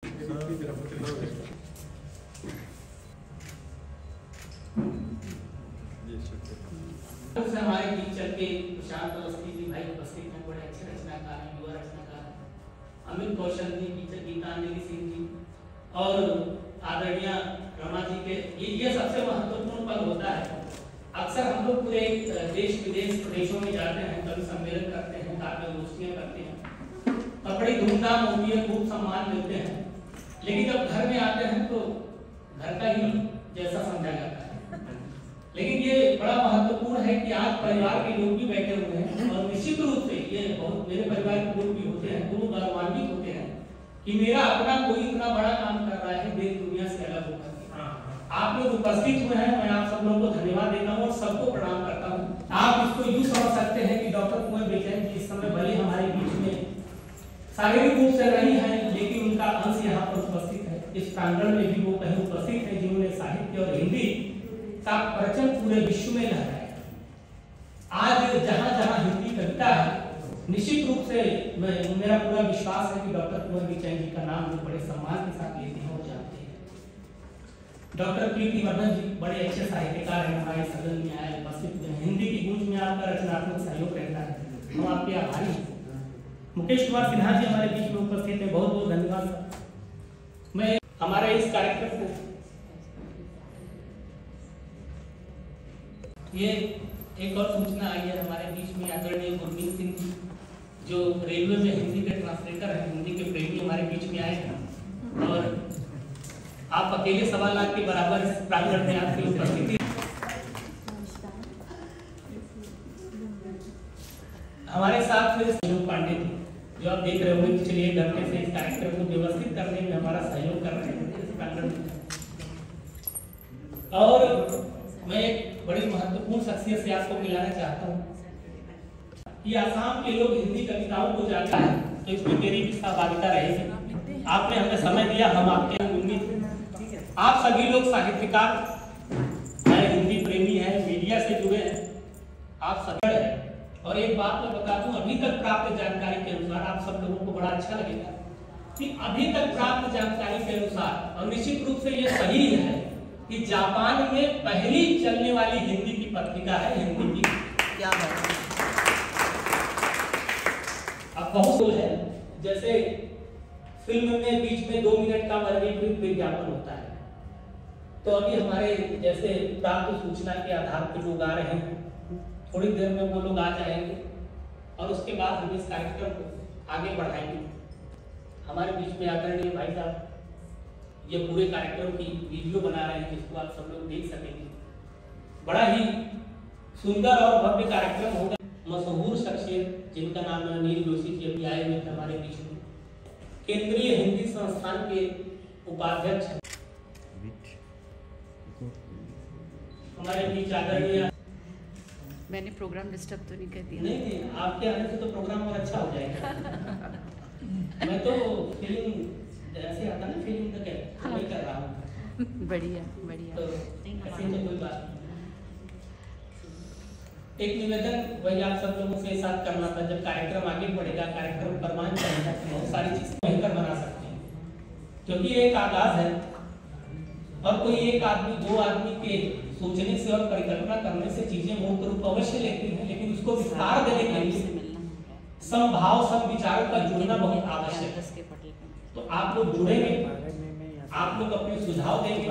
हमारे बीच चल के प्रशांत अवस्थी जी भाई उपस्थित हैं, बड़े अच्छे रचनाकार हैं, युवा रचनाकार अमित कौशल जी, टीचर गीतांजलि सिंह जी और आदरणीय रमा जी के ये सबसे महत्वपूर्ण पल होता है। अक्सर हम लोग पूरे देश विदेश प्रदेशों में जाते हैं, कभी सम्मेलन करते हैं, काव्य गोष्ठियां करते हैं, तब बड़ी धूमधाम होती है, खूब सम्मान मिलते हैं, लेकिन जब घर में आते हैं तो घर का ही जैसा समझा जाता है। लेकिन ये बड़ा महत्वपूर्ण है कि आज परिवार के लोग भी बैठे हुए हैं और निश्चित रूप से ये बहुत मेरे परिवार के लोग भी होते हैं, दोनों गौरवान्वित होते हैं कि मेरा अपना कोई इतना बड़ा काम कर रहा है देश दुनिया से अलग होकर। आप लोग उपस्थित हुए हैं, मैं आप सब लोगों को धन्यवाद देता हूँ और सबको प्रणाम करता हूँ। आप इसको यूँ समझ सकते हैं कि डॉक्टर कुंवर बेचैन जी इस समय भले हमारे बीच में शारीरिक रूप से नहीं है, लेकिन उनका अंश यहाँ पर उपस्थित है। इस प्रांगण में भी वो कहीं उपस्थित है जिन्होंने साहित्य और हिंदी का परचम पूरे विश्व में लहराया। आज जहाँ जहाँ हिंदी कविता है, निश्चित रूप से मेरा पूरा विश्वास है कि डॉक्टर कुंवर बेचैन जी का नाम वो बड़े सम्मान के साथ लेते हैं और जानते हैं। डॉक्टर प्रीति वर्धन जी बड़े अच्छे साहित्यकार हैं, हमारे सदन में आए उपस्थित हैं। हिंदी की गूंज में आपका रचनात्मक सहयोग रहता है, हम आपके आभारी हैं। मुकेश कुमार सिन्हा जी हमारे बीच में उपस्थित है, बहुत बहुत धन्यवाद। मैं हमारे इस कार्यक्रम को ये एक और सूचना आई है हमारे बीच में आदरणीय गुरमीत सिंह जी जो रेलवे में हिंदी के ट्रांसलेटर हैं, हिंदी के प्रेमी हमारे बीच में आए हैं और आप अकेले 1.25 लाख के बराबर इस प्रांगण में आपकी उपस्थिति। हमारे साथ में सहयोग पांडे जी जो आप देख रहे होंगे पिछले 1 घंटे से इस कार्यक्रम को व्यवस्थित करने में हमारा सहयोग कर रहे हैं इस प्रांगण में। और मैं एक बड़ी महत्वपूर्ण शख्सियत से आपको मिलाना चाहता हूँ कि आसाम के लोग हिंदी कविताओं को जानते हैं, तो इसमें मेरी भी सहभागिता रहेगी। आपने हमें समय दिया, हम आपके उम्मीद। आप सभी लोग साहित्यकार हैं, हिंदी प्रेमी हैं, मीडिया से जुड़े हैं, आप सभी हैं। और एक बात मैं बता दूं, अभी तक प्राप्त जानकारी के अनुसार आप सब लोगों को बड़ा अच्छा लगेगा कि अभी तक प्राप्त जानकारी के अनुसार, और निश्चित रूप से ये सही है कि जापान में पहली चलने वाली हिंदी की पत्रिका है हिंदी की। क्या है? अब बहुत है, जैसे फिल्म में बीच में 2 मिनट का वर्गीकृत विज्ञापन होता है, तो अभी हमारे जैसे प्राप्त सूचना के आधार पर लोग आ रहे हैं, थोड़ी देर में वो लोग आ जाएंगे और उसके बाद हम इस कार्यक्रम को आगे बढ़ाएंगे। हमारे बीच में आदरणीय भाई साहब ये पूरे कार्यक्रम की वीडियो बना रहे हैं जिसको आप सब लोग देख सकेंगे। बड़ा ही सुंदर और भव्य कार्यक्रम होगा। मशहूर शख्सियत जिनका नाम है अनिल जोशी जी अभी आए हुए थे हमारे बीच में, केंद्रीय हिंदी संस्थान के उपाध्यक्ष हमारे बीच आदरणीय। मैंने प्रोग्राम डिस्टर्ब तो नहीं कर दिया? नहीं, आपके आने से तो प्रोग्राम और अच्छा हो जाएगा। मैं तो फीलिंग ऐसे आता ना, फीलिंग तो क्या मैं कर रहा हूँ। बढ़िया बढ़िया, तो ऐसे तो कोई बात नहीं। एक निवेदन वही आप सब लोगों के साथ करना था, जब कार्यक्रम आगे बढ़ेगा, कार्यक्रम परमान चलेगा, बहुत सारी चीजें बेहतर बना सकते हैं, क्योंकि एक आगाज है और कोई एक आदमी 2 आदमी के सोचने से और परिकल्पना करने से चीजें मूर्त रूप अवश्य लेती हैं, लेकिन उसको विस्तार देने के लिए समभाव सब विचारों का जुड़ना बहुत आवश्यक है। तो आप लोग जुड़ेंगे, आप लोग अपने सुझाव देंगे,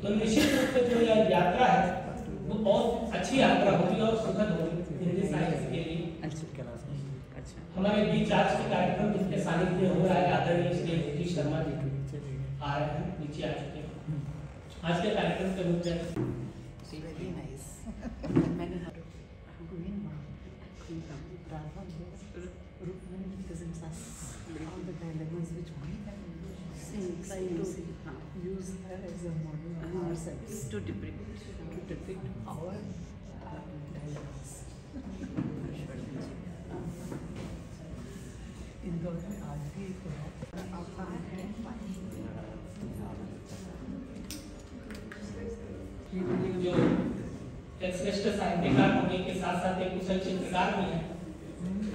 तो निश्चित रूप से जो यह यात्रा है वो बहुत अच्छी यात्रा होगी और सुखद होगी हिंदी साहित्य के लिए। हमारे बीच आज के कार्यक्रम जिसके सानिध्य हो रहा है आदरणीय श्री जी शर्मा जी आ रहे हैं, नीचे आ चुके हैं। आज के कार्यक्रम के मुद्दे use her as a model ourselves to depict our dialogues. Indore में आज भी एक जो एक श्रेष्ठ साहित्यकार होने के साथ साथ एक कुशल चित्रकार भी हैं,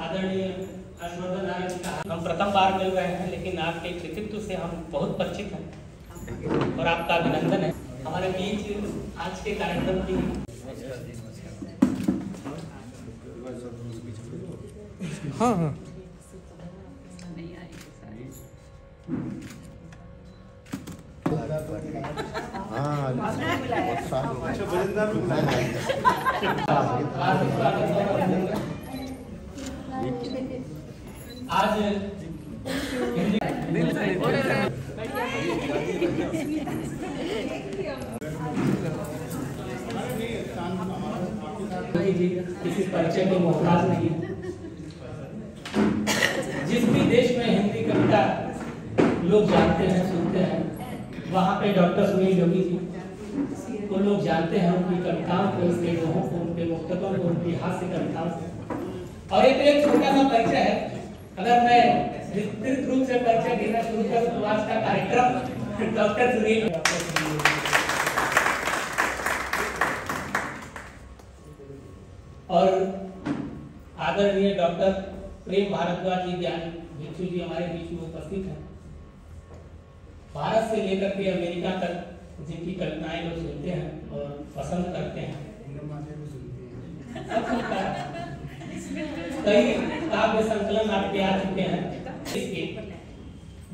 आदरणीय हर्षवर्धन नारायण जी का हम प्रथम बार मिल रहे हैं, लेकिन आपके कृतित्व से हम बहुत परिचित हैं और आपका अभिनंदन है। हमारे बीच आज के कार्यक्रम की हाँ हाँ नहीं आएगी सारी। आज किसी परिचय के मोहताज नहीं है। जिस भी देश में हिंदी कविता लोग जानते हैं, सुनते हैं, वहाँ पे डॉक्टर सुनील जोगी जी को लोग जानते हैं, उनकी कविताओं को, उनके दोहों को, उनके मुक्तकों को, उनकी हास्य कविताओं को। और एक छोटा सा परिचय है, अगर मैं विस्तृत रूप से परिचय देना शुरू करूं तो आज का कार्यक्रम डॉक्टर सुनील और आदरणीय डॉक्टर प्रेम भारद्वाज जी, ज्ञान भिक्षु जी हमारे बीच में उपस्थित हैं। भारत से लेकर के अमेरिका तक जिनकी कविताएं लोग सुनते हैं और पसंद करते हैं, कई काव्य संकलन आपके आ चुके हैं। इसके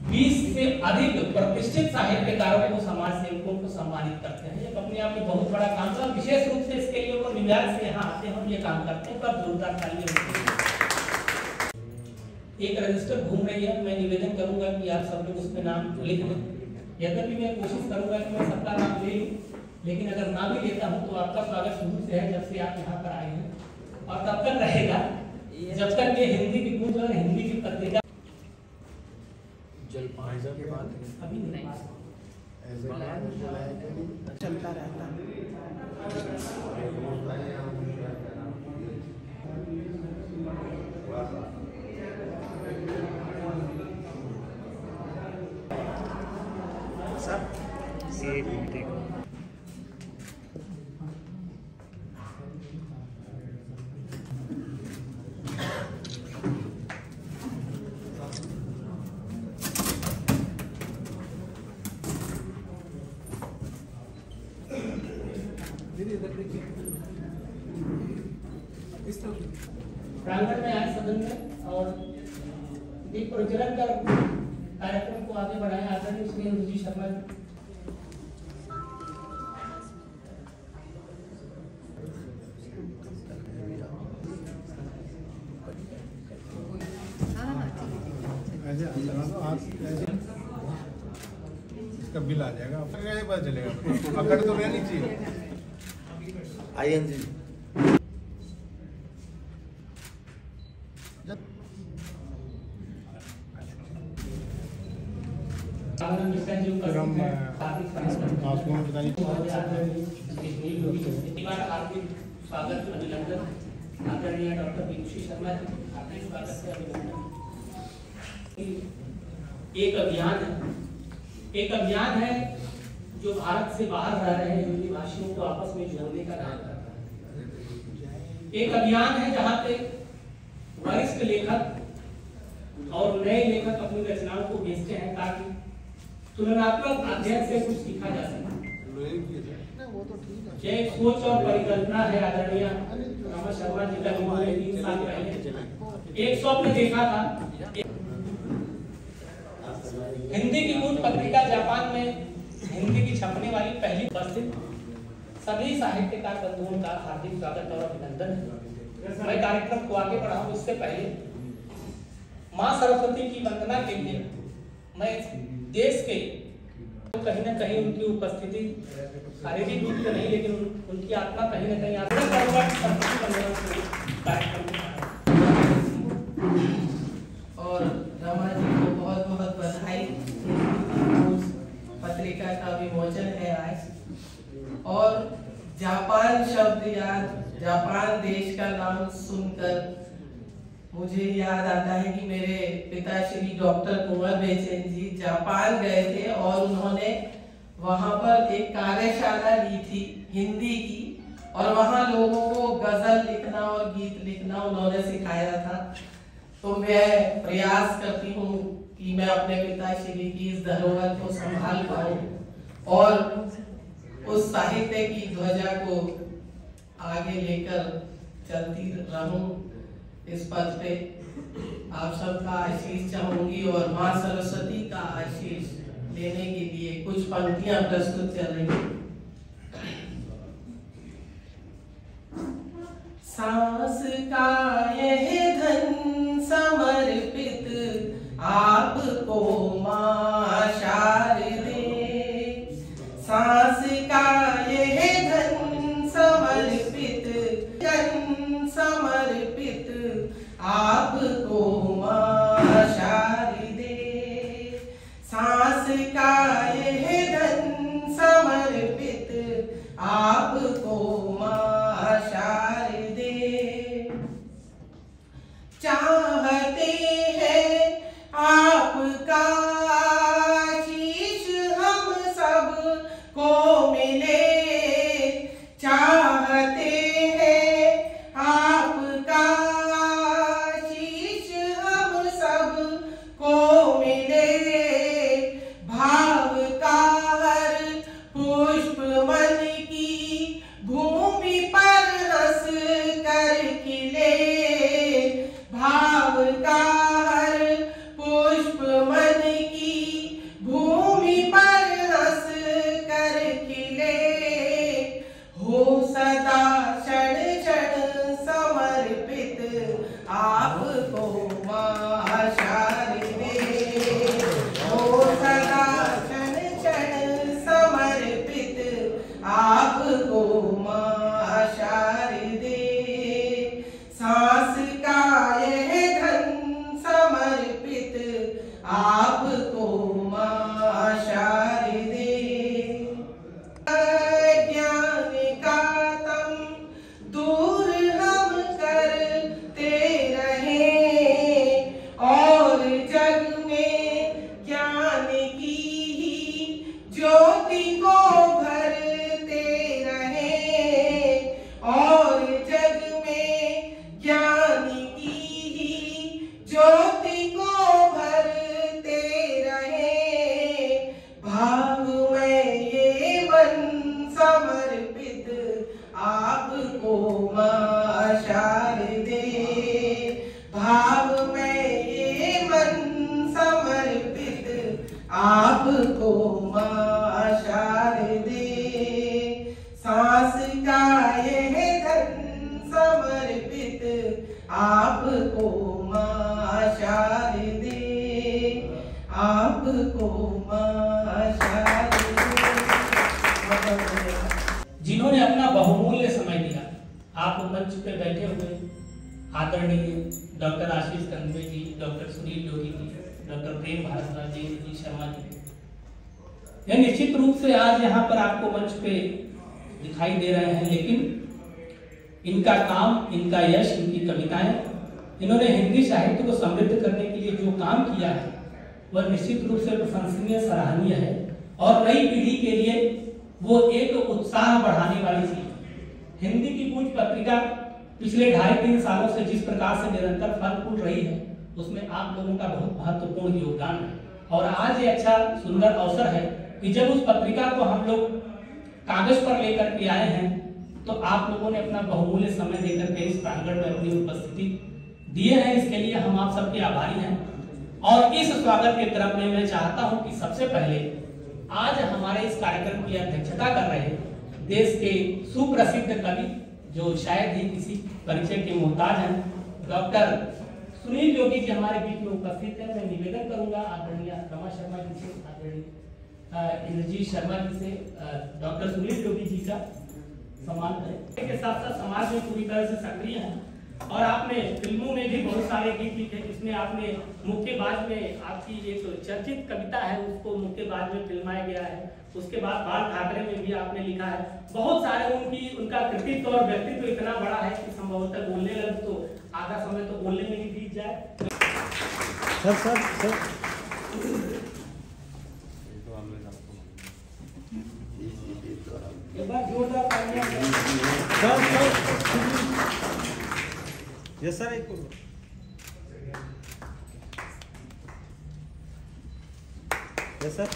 20 से अधिक प्रतिष्ठित साहित्यकारों को, समाज सेवकों को सम्मानित करते हैं। ये अपने आप में बहुत बड़ा काम है। विशेष रूप से इसके लिए वो न्यूयॉर्क से यहाँ आते हैं और ये काम करते हैं, पर जोरदार तालियां। एक रजिस्टर घूम रही है, मैं निवेदन करूंगा कि आप सब लोग उस पर नाम लिख लें। यद्यपि मैं कोशिश करूंगा कि मैं सबका नाम ले लूं, लेकिन अगर ना भी लेता हूं तो आपका स्वागत शुरू से है, जब से आप यहाँ पर आए हैं, और तब तक रहेगा जब तक ये हिंदी की गूंज और हिंदी की पत्रिका जलपान के बाद अभी नहीं चलता रहता है। प्रांगण में आए सदन में और दीप प्रज्वलन कर कार्यक्रम को आगे बढ़ाया आदरणीय श्री रुचि शर्मा जी। इसका बिल आ जाएगा, कैसे पता चलेगा? अकड़ तो रहनी चाहिए। ING स्वागत अभिनंदन आदरणीय डॉक्टर भिक्षु शर्मा जी, आपके स्वागत से अभिनंदन। एक अभियान है जो भारत से बाहर रह रहे हिंदी भाषियों को आपस में जोड़ने का काम करता है। एक अभियान है जहाँ पे वरिष्ठ लेखक और नए लेखक अपनी रचनाओं को भेजते हैं ताकि तुलनात्मक अध्ययन से कुछ सीखा जा सके। ये एक सोच और परिकल्पना है आदरणीय रमा शर्मा जी का, उन्होंने 3 साल पहले एक स्वप्न देखा था। हिंदी की मूल पत्रिका जापान में हिंदी की छपने वाली पहली उपस्थित सभी साहित्यकार बंधुओं का हार्दिक स्वागत और अभिनंदन है। मैं कार्यक्रम को आगे बढ़ाऊं उससे पहले मां सरस्वती की वंदना के लिए मैं देश के कहीं न कहीं उनकी उपस्थिति शारीरिक रूप से नहीं, लेकिन उनकी आत्मा कहीं न कहीं और रमा जी को बहुत बहुत बधाई। पत्रिका का विमोचन है आज, और जापान शब्द याद, जापान देश का नाम सुनकर मुझे याद आता है कि मेरे पिताश्री डॉक्टर कुंवर बेचैन जी जापान गए थे और उन्होंने वहां पर एक कार्यशाला ली थी हिंदी की, और वहां लोगों को गजल लिखना और गीत लिखना उन्होंने सिखाया था। तो मैं प्रयास करती हूँ कि मैं अपने पिताश्री की इस धरोहर को संभाल पाऊं और उस साहित्य की ध्वजा को आगे लेकर चलती रहूं इस पथ पे। आप सबका आशीष चाहूंगी और माँ सरस्वती का आशीष लेने के लिए कुछ पंक्तियां प्रस्तुत कर रही हूँ। सांस का यह धन समर्पित आपको माँ शारदे, सांस का यह धन समर्पित आपको माँ शारदे, सांस का यह धन समर्पित आपको माँ शारदे। चाहते हैं आपका आशीष हम सब को मिले, चाहते हैं आपका आशीष हम सब को मिले। भाव का हर पुष्प मन की भूमि पर हंस कर खिले, भाव का हर पुष्प मन की भूमि पर हंस कर खिले। हो सदा क्षण क्षण समर्पित आपको माँ शारदे, हो सदा क्षण क्षण समर्पित आपको माँ शारदे। सांस का यह धन समर्पित आपको माँ शारदे। ज्ञान का तम दूर हम करते रहें और जग में ज्ञान की ही ज्योति को भरते रहें और जग में ज्ञान की ही ज्योति को भरते रहें। भाव में ये मन समर्पित आपको माँ शारदे, भाव में ये मन समर्पित आपको माँ शारदे। सांस का यह धन समर्पित आपको माँ शारदे, आपको माँ शारदे। जिन्होंने अपना बहुमूल्य समय दिया, आप मंच पे बैठे हुए आदरणीय डॉक्टर आशीष कंदवे जी, डॉक्टर सुनील योगी जी, डॉक्टर प्रेम भारद्वाज जी, शर्मा जी, यह निश्चित रूप से आज यहाँ पर आपको मंच पे दिखाई दे रहे हैं, लेकिन इनका काम, इनका यश, इनकी कविताएं, इन्होंने हिंदी साहित्य को समृद्ध करने के लिए जो काम किया है वह निश्चित रूप से प्रशंसनीय, सराहनीय है और नई पीढ़ी के लिए वो एक उत्साह बढ़ाने वाली चीज। हिंदी की कुछ पत्रिका पिछले 2.5-3 सालों से जिस प्रकार से निरंतर फल फूल रही है, उसमें आप लोगों का बहुत महत्वपूर्ण योगदान है। और आज ये अच्छा सुंदर अवसर है कि जब उस पत्रिका को हम लोग कागज पर लेकर के आए हैं, तो आप लोगों ने अपना बहुमूल्य समय देकर के इस प्रांगण में अपनी उपस्थिति दिए हैं। इसके लिए हम आप सबके आभारी हैं। और इस स्वागत के क्रम में मैं चाहता हूं कि सबसे पहले आज हमारे इस कार्यक्रम की अध्यक्षता कर रहे देश के सुप्रसिद्ध कवि, जो शायद ही किसी परिचय के मोहताज हैं, डॉक्टर सुनील योगी जी हमारे बीच में उपस्थित हैं। मैं निवेदन करूंगा आदरणीय रमा शर्मा जी से, आदरणीय इंद्रजीत शर्मा जी से, डॉक्टर सुनील योगी जी का सम्मान करें। के साथ साथ समाज में पूरी तरह से सक्रिय हैं और आपने फिल्मों में भी बहुत सारे गीत लिखे, जिसमें आपने मुक्केबाज में आपकी एक चर्चित कविता है, उसको मुक्केबाज में फिल्माया गया है। उसके बाद बाल ठाकरे में भी आपने लिखा है। बहुत सारे उनका कृतित्व और व्यक्तित्व इतना बड़ा है कि संभवतः बोलने लगे तो आधा समय तो बोलने में ही बीत जाए। सर एक बार जोरदार तालियां। यस सर, एक यस सर।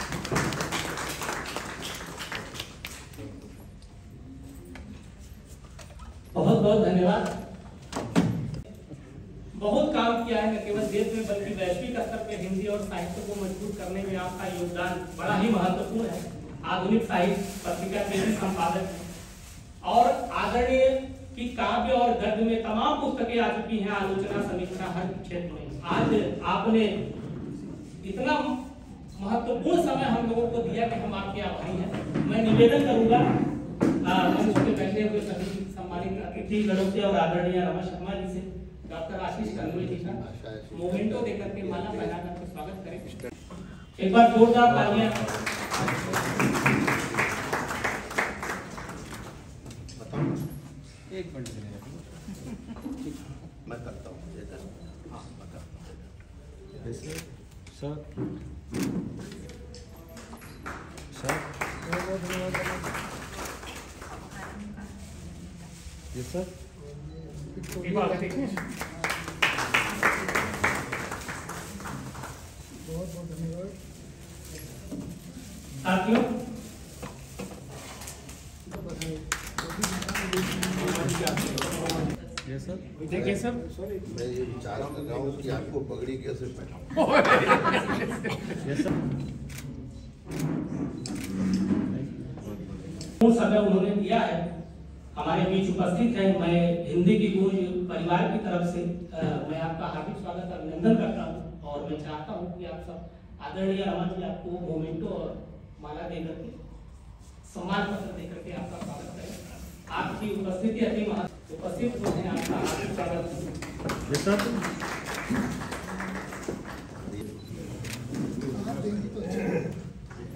बहुत बहुत धन्यवाद। बहुत काम किया है न केवल देश में बल्कि वैश्विक स्तर पर हिंदी और साहित्य को मजबूत करने में आपका योगदान बड़ा ही महत्वपूर्ण है। आधुनिक साहित्य पत्रिका के भी संपादक हैं और आदरणीय की काव्य और गद्य में तमाम पुस्तकें आ चुकी हैं, आलोचना समीक्षा हर क्षेत्र में। आज आपने इतना महत्वपूर्ण समय हम लोगों को दिया कि हम आपके आभारी हैं। मैं निवेदन करूंगा मंच पे बैठे हुए सभी सम्मानित अतिथि गणों से और आदरणीय रमा शर्मा जी से, डॉक्टर आशीष कनवे जी का मोमेंटो देकर के माला पहना करके स्वागत करें। एक बार जोरदार तालियां। एक मिनट मैं करता हूँ। हाँ बता सर सर ये सर साथियों ये सर देखिए सर, मैं ये विचार कर रहा हूँ कि आपको पगड़ी कैसे पहनाऊं। ये सर समय उन्होंने दिया है, हमारे बीच उपस्थित है। मैं हिंदी की गूंज परिवार की तरफ से मैं आपका हार्दिक स्वागत अभिनंदन करता हूं और मैं चाहता हूं कि आप सब आदरणीय रमा जी आपको मोमेंटो और माला देकर के सम्मान पत्र देकर के आपका स्वागत करें। आपकी उपस्थिति अति महत्व उपस्थित हुए हैं, आपका हार्दिक स्वागत। ये सर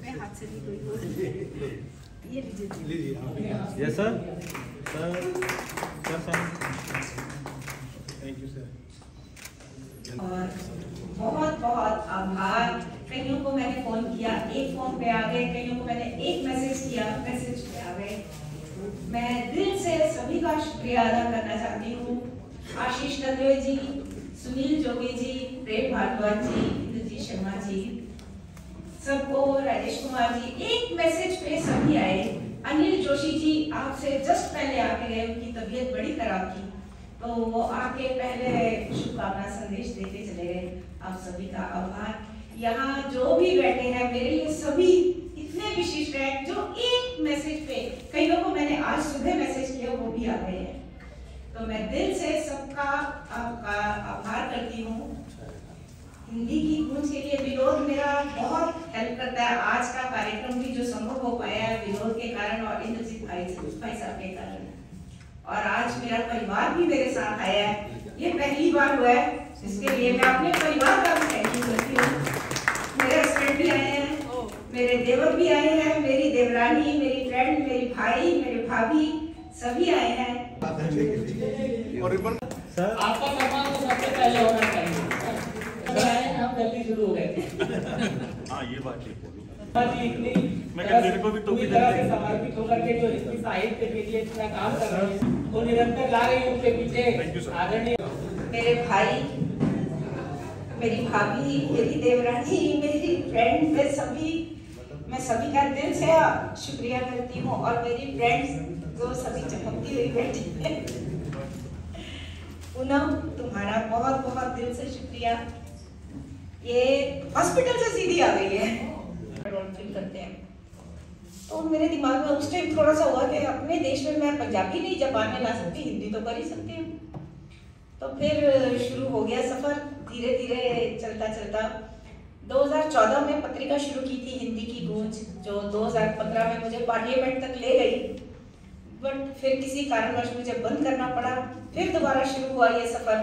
मैं हाथ से ली कोई ये लीजिए। ये sir sir sir sir thank you sir. और बहुत बहुत आभार। कईयों को मैंने फोन किया, एक फोन पे आ गए, कईयों को मैंने एक मैसेज किया, मैसेज पे आ गए। मैं दिल से सभी का शुक्रिया अदा करना चाहती हूँ। आशीष कनवे जी, सुनील जोगी जी, प्रेम भारद्वाज जी, इंद्रजीत शर्मा जी, सबको, राजेश कुमार जी, एक मैसेज पे सभी आए। अनिल जोशी जी आपसे जस्ट पहले आके गए, उनकी तबीयत बड़ी खराब थी तो वो आके पहले शुभकामना संदेश देके चले गए। आप सभी का आभार। यहाँ जो भी बैठे हैं मेरे लिए सभी इतने विशिष्ट हैं जो एक मैसेज पे, कईयों को मैंने आज सुबह मैसेज किया वो भी आ गए हैं। तो मैं दिल से सबका आपका आभार करती हूँ। हिंदी की गूंज के लिए विनोद मेरा बहुत हेल्प करता है। आज का कार्यक्रम भी जो संभव हो पाया है विनोद के कारण और इंद्रजीत भाई साहब के कारण। और आज मेरा परिवार भी मेरे साथ आया है, ये पहली बार हुआ है, इसके लिए मैं अपने परिवार का भी थैंक यू करती हूँ। मेरे हस्बैंड भी आए हैं, मेरे देवर भी आए हैं, मेरी देवरानी, मेरी फ्रेंड, मेरी भाई, मेरे भाभी सभी आए हैं। सर आपका सम्मान तो सबसे पहले होना चाहिए। हम जल्दी शुरू हो गए। हाँ ये बात ठीक है। जी इतनी मेरे को भी पूरी तरह से समर्पित होकर के जो हिंदी साहित्य के लिए इतना काम कर रहे हैं वो निरंतर ला रही है। उनके पीछे आदरणीय मेरे भाई, मेरी भाभी, मेरी देवरानी, मेरी फ्रेंड, मैं सभी का दिल से शुक्रिया करती हूँ। और मेरी फ्रेंड्स जो सभी चमकती हुई बैठी है, पूनम तुम्हारा बहुत बहुत दिल से शुक्रिया। ये हॉस्पिटल से सीधी आ गई है करते हैं तो मेरे दिमाग में उस टाइम थोड़ा सा हुआ कि अपने देश में मैं पंजाबी नहीं जापान में ला सकती, हिंदी तो कर ही सकती हूँ। तो फिर शुरू हो गया सफर, धीरे धीरे चलता चलता 2014 में पत्रिका शुरू की थी हिंदी की गूंज, जो 2015 में मुझे पार्लियामेंट तक ले गई, बट फिर किसी कारणवश मुझे बंद करना पड़ा। फिर दोबारा शुरू हुआ ये सफर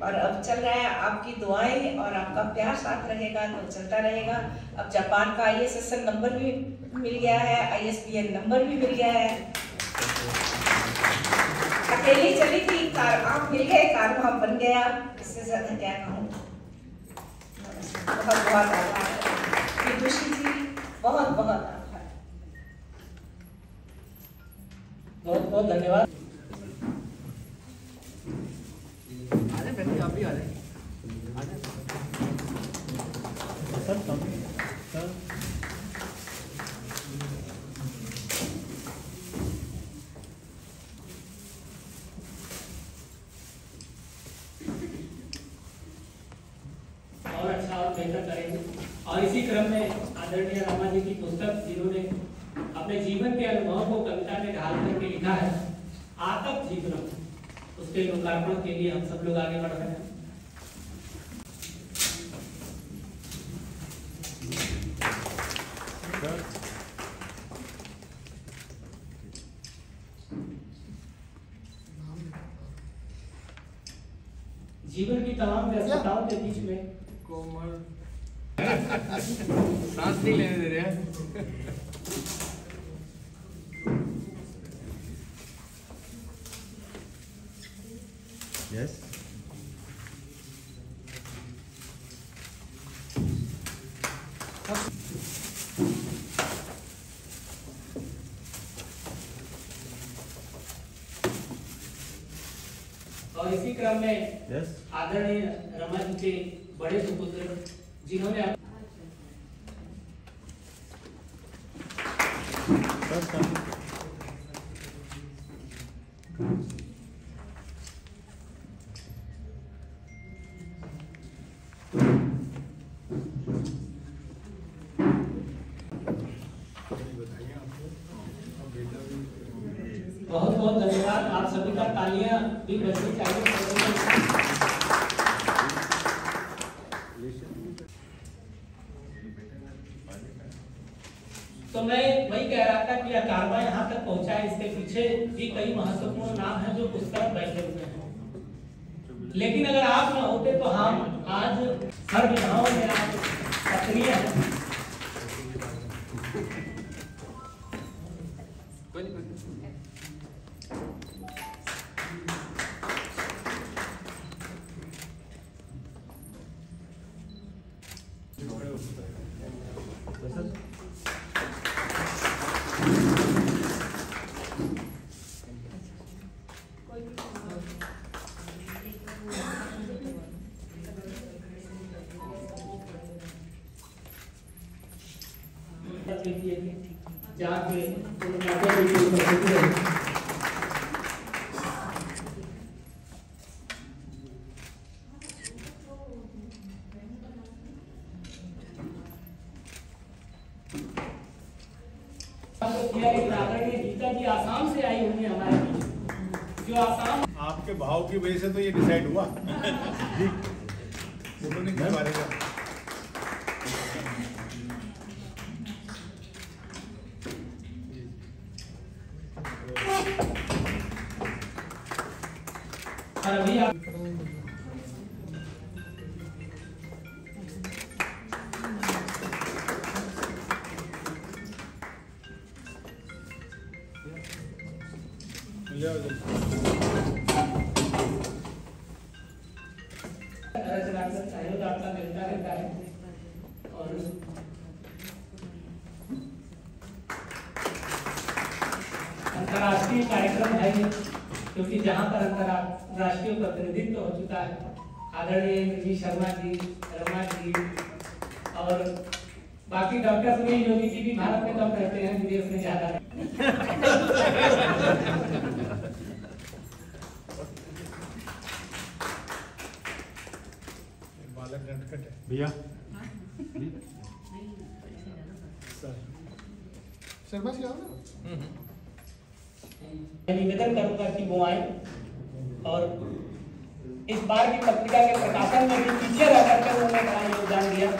और अब चल रहा है। आपकी दुआएं और आपका प्यार साथ रहेगा तो चलता रहेगा। अब जापान का ISSN नंबर भी मिल गया है, ISBN नंबर भी मिल गया है। अकेली चली थी, कार आप मिल गए, कार वहां बन गया, इससे ज्यादा क्या कहूँ। बहुत बहुत आभार विदुषी जी, बहुत बहुत आभार। बहुत बहुत धन्यवाद। सर बेहतर करेंगे। और इसी क्रम में आदरणीय रमा जी की पुस्तक जिन्होंने अपने जीवन के अनुभव को कविता में ढाल करके लिखा है, आतप जीवनम, उसके लोकार्पण के लिए हम सब लोग आगे बढ़ रहे हैं। जीवन की तमाम व्यस्तताओं के बीच में कोमल सांस नहीं लेने दे रहे हैं। यस और इसी क्रम में यस आदरणीय रमा जी के बड़े सुपुत्र जिन्होंने बहुत बहुत धन्यवाद। आप सभी का तालियां भी बजनी चाहिए। तो मैं वही कह रहा था कि कारवा यहाँ तक पहुंचा है, इसके पीछे भी कई महत्वपूर्ण नाम हैं जो उस तरफ बैठे हुए हैं। लेकिन अगर आप न होते तो हम आज हर विधाओं में आज सक्रिय हैं। जहाँ पे गीता जी आसाम से आई हुई है हमारे बीच, जो आसाम आपके भाव की वजह से तो ये डिसाइड हुआ। फोटो नहीं खिंचवा रहे थे। और अभी आप सहयोग आपका मिलता रहता है। और अंतर्राष्ट्रीय कार्यक्रम है ये, क्योंकि जहाँ पर अंतर्राष्ट्रीय प्रतिनिधित्व हो चुका है, आदरणीय जी शर्मा जी, रमा जी और बाकी डॉक्टर सुनील योगी जी भी भारत में कम रहते हैं, विदेश में ज्यादा भैया शर्मा जी आओ ना। मैं निवेदन करूंगा कि वो आए और इस बार की पत्रिका के प्रकाशन में भी पीछे रह करके उन्होंने बड़ा योगदान दिया।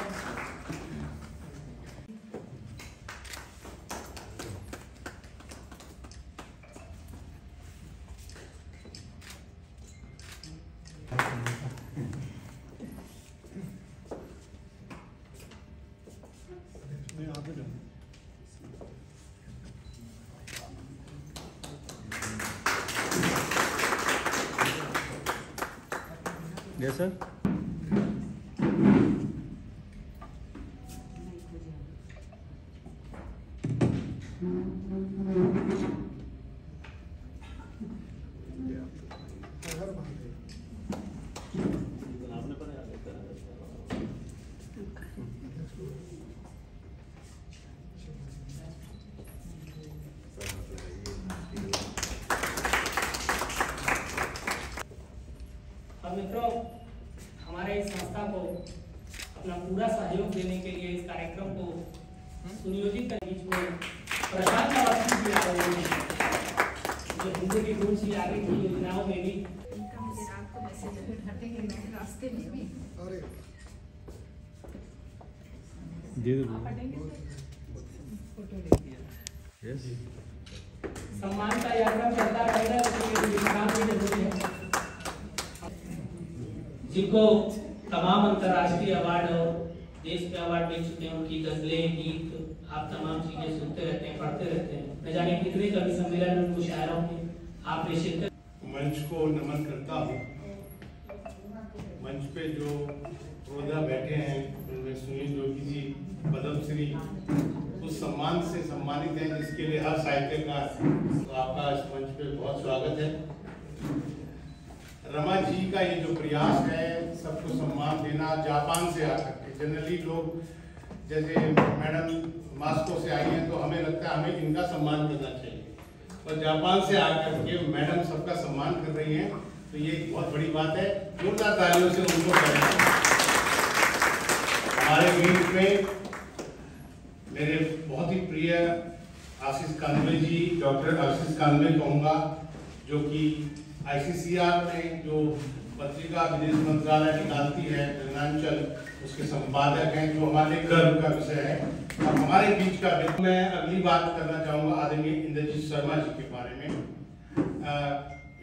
Yes sir. मित्रों, हमारे इस संस्था को अपना पूरा सुनियोजित बीच में प्रशांत अवस्थी जी आ रहे हैं, जो हिंदी की गुण सी आगे की योजनाओं में भी इनका मुझे रात को मैसेज करते हैं, मैं रास्ते में भी सम्मान का यात्रा चलता रहेगा, लेकिन विश्राम भी जरूरी है। जिनको तमाम अंतर्राष्ट्रीय अवार्ड और देश के अवार्ड मिल चुके हैं, उनकी गजलें, गीत आप तमाम चीजें सुनते रहते हैं, पढ़ते रहते हैं। न जाने कितने कवि सम्मेलन में उनको शायरों के आपने शिरकत। मंच को नमन करता हूँ। मंच पे जो रोजा बैठे हैं उनमें सुनील जोगी जी पद्मश्री उस सम्मान से सम्मानित हैं, जिसके लिए हर साहित्यकार तो आपका इस मंच पे बहुत स्वागत है। रमा जी का ये जो प्रयास है सबको सम्मान देना, जापान से आकर के, जनरली लोग जैसे मैडम मास्को से आई हैं तो हमें लगता है हमें इनका सम्मान करना चाहिए, और जापान से आकर के मैडम सबका सम्मान कर रही हैं, तो ये बहुत बड़ी बात है। जोरदार तालियों से उनको करें। हमारे बीच में मेरे बहुत ही प्रिय आशीष कांदले जी, डॉक्टर आशीष कांदले कहूँगा, जो कि ICCR में जो पत्रिका विदेश मंत्रालय निकालती है गगनांचल, उसके संपादक हैं, जो हमारे गर्व का विषय है। और हमारे बीच का मैं अगली बात करना चाहूँगा आदरणीय इंद्रजीत शर्मा जी के बारे में।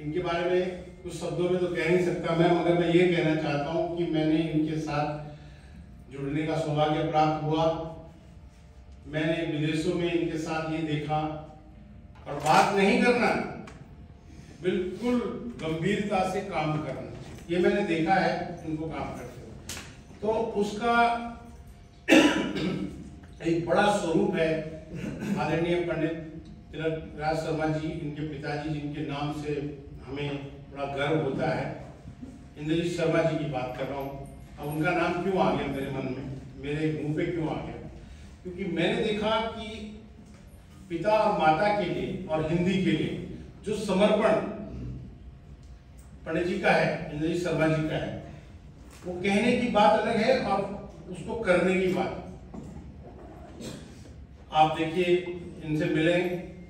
इनके बारे में कुछ शब्दों में तो कह नहीं सकता मैं, मगर मैं ये कहना चाहता हूँ कि मैंने इनके साथ जुड़ने का सौभाग्य प्राप्त हुआ। मैंने विदेशों में इनके साथ ये देखा, और बात नहीं करना, बिल्कुल गंभीरता से काम करना, ये मैंने देखा है इनको काम करते हुए। तो उसका एक बड़ा स्वरूप है आदरणीय पंडित तिलक राज शर्मा जी, इनके पिताजी जिनके नाम से हमें बड़ा गर्व होता है। इंद्रजीत शर्मा जी की बात कर रहा हूँ। अब उनका नाम क्यों आ गया मेरे मन में, मेरे मुंह पे क्यों आ गया? क्योंकि मैंने देखा कि पिता और माता के लिए और हिंदी के लिए जो समर्पण पंडित जी का है, इंद्रजीत शर्मा जी का है, वो कहने की बात अलग है और उसको करने की बात। आप देखिए, इनसे मिलें,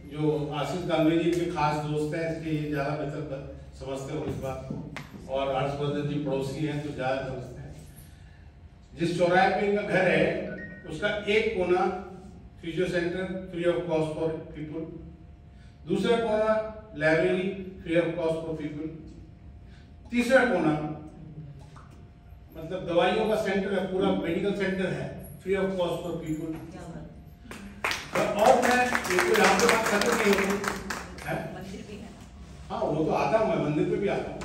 जो आशीष कांदले जी के खास दोस्त हैं, इसलिए ये ज्यादा बेहतर समझते हो इस बात को, और हर्षवर्धन जी पड़ोसी हैं तो ज्यादा समझते हैं। जिस चौराहे पे इनका घर है उसका एक कोना physio centre free of cost for people, दूसरा कोना library free of cost for people, तीसरा कोना मतलब दवाइयों का सेंटर है, पूरा मेडिकल सेंटर है free of cost for people. और मैं यहाँ पे बात खत्म नहीं होती, हाँ वो तो आता हूँ, मैं मंदिर पे भी आता हूँ।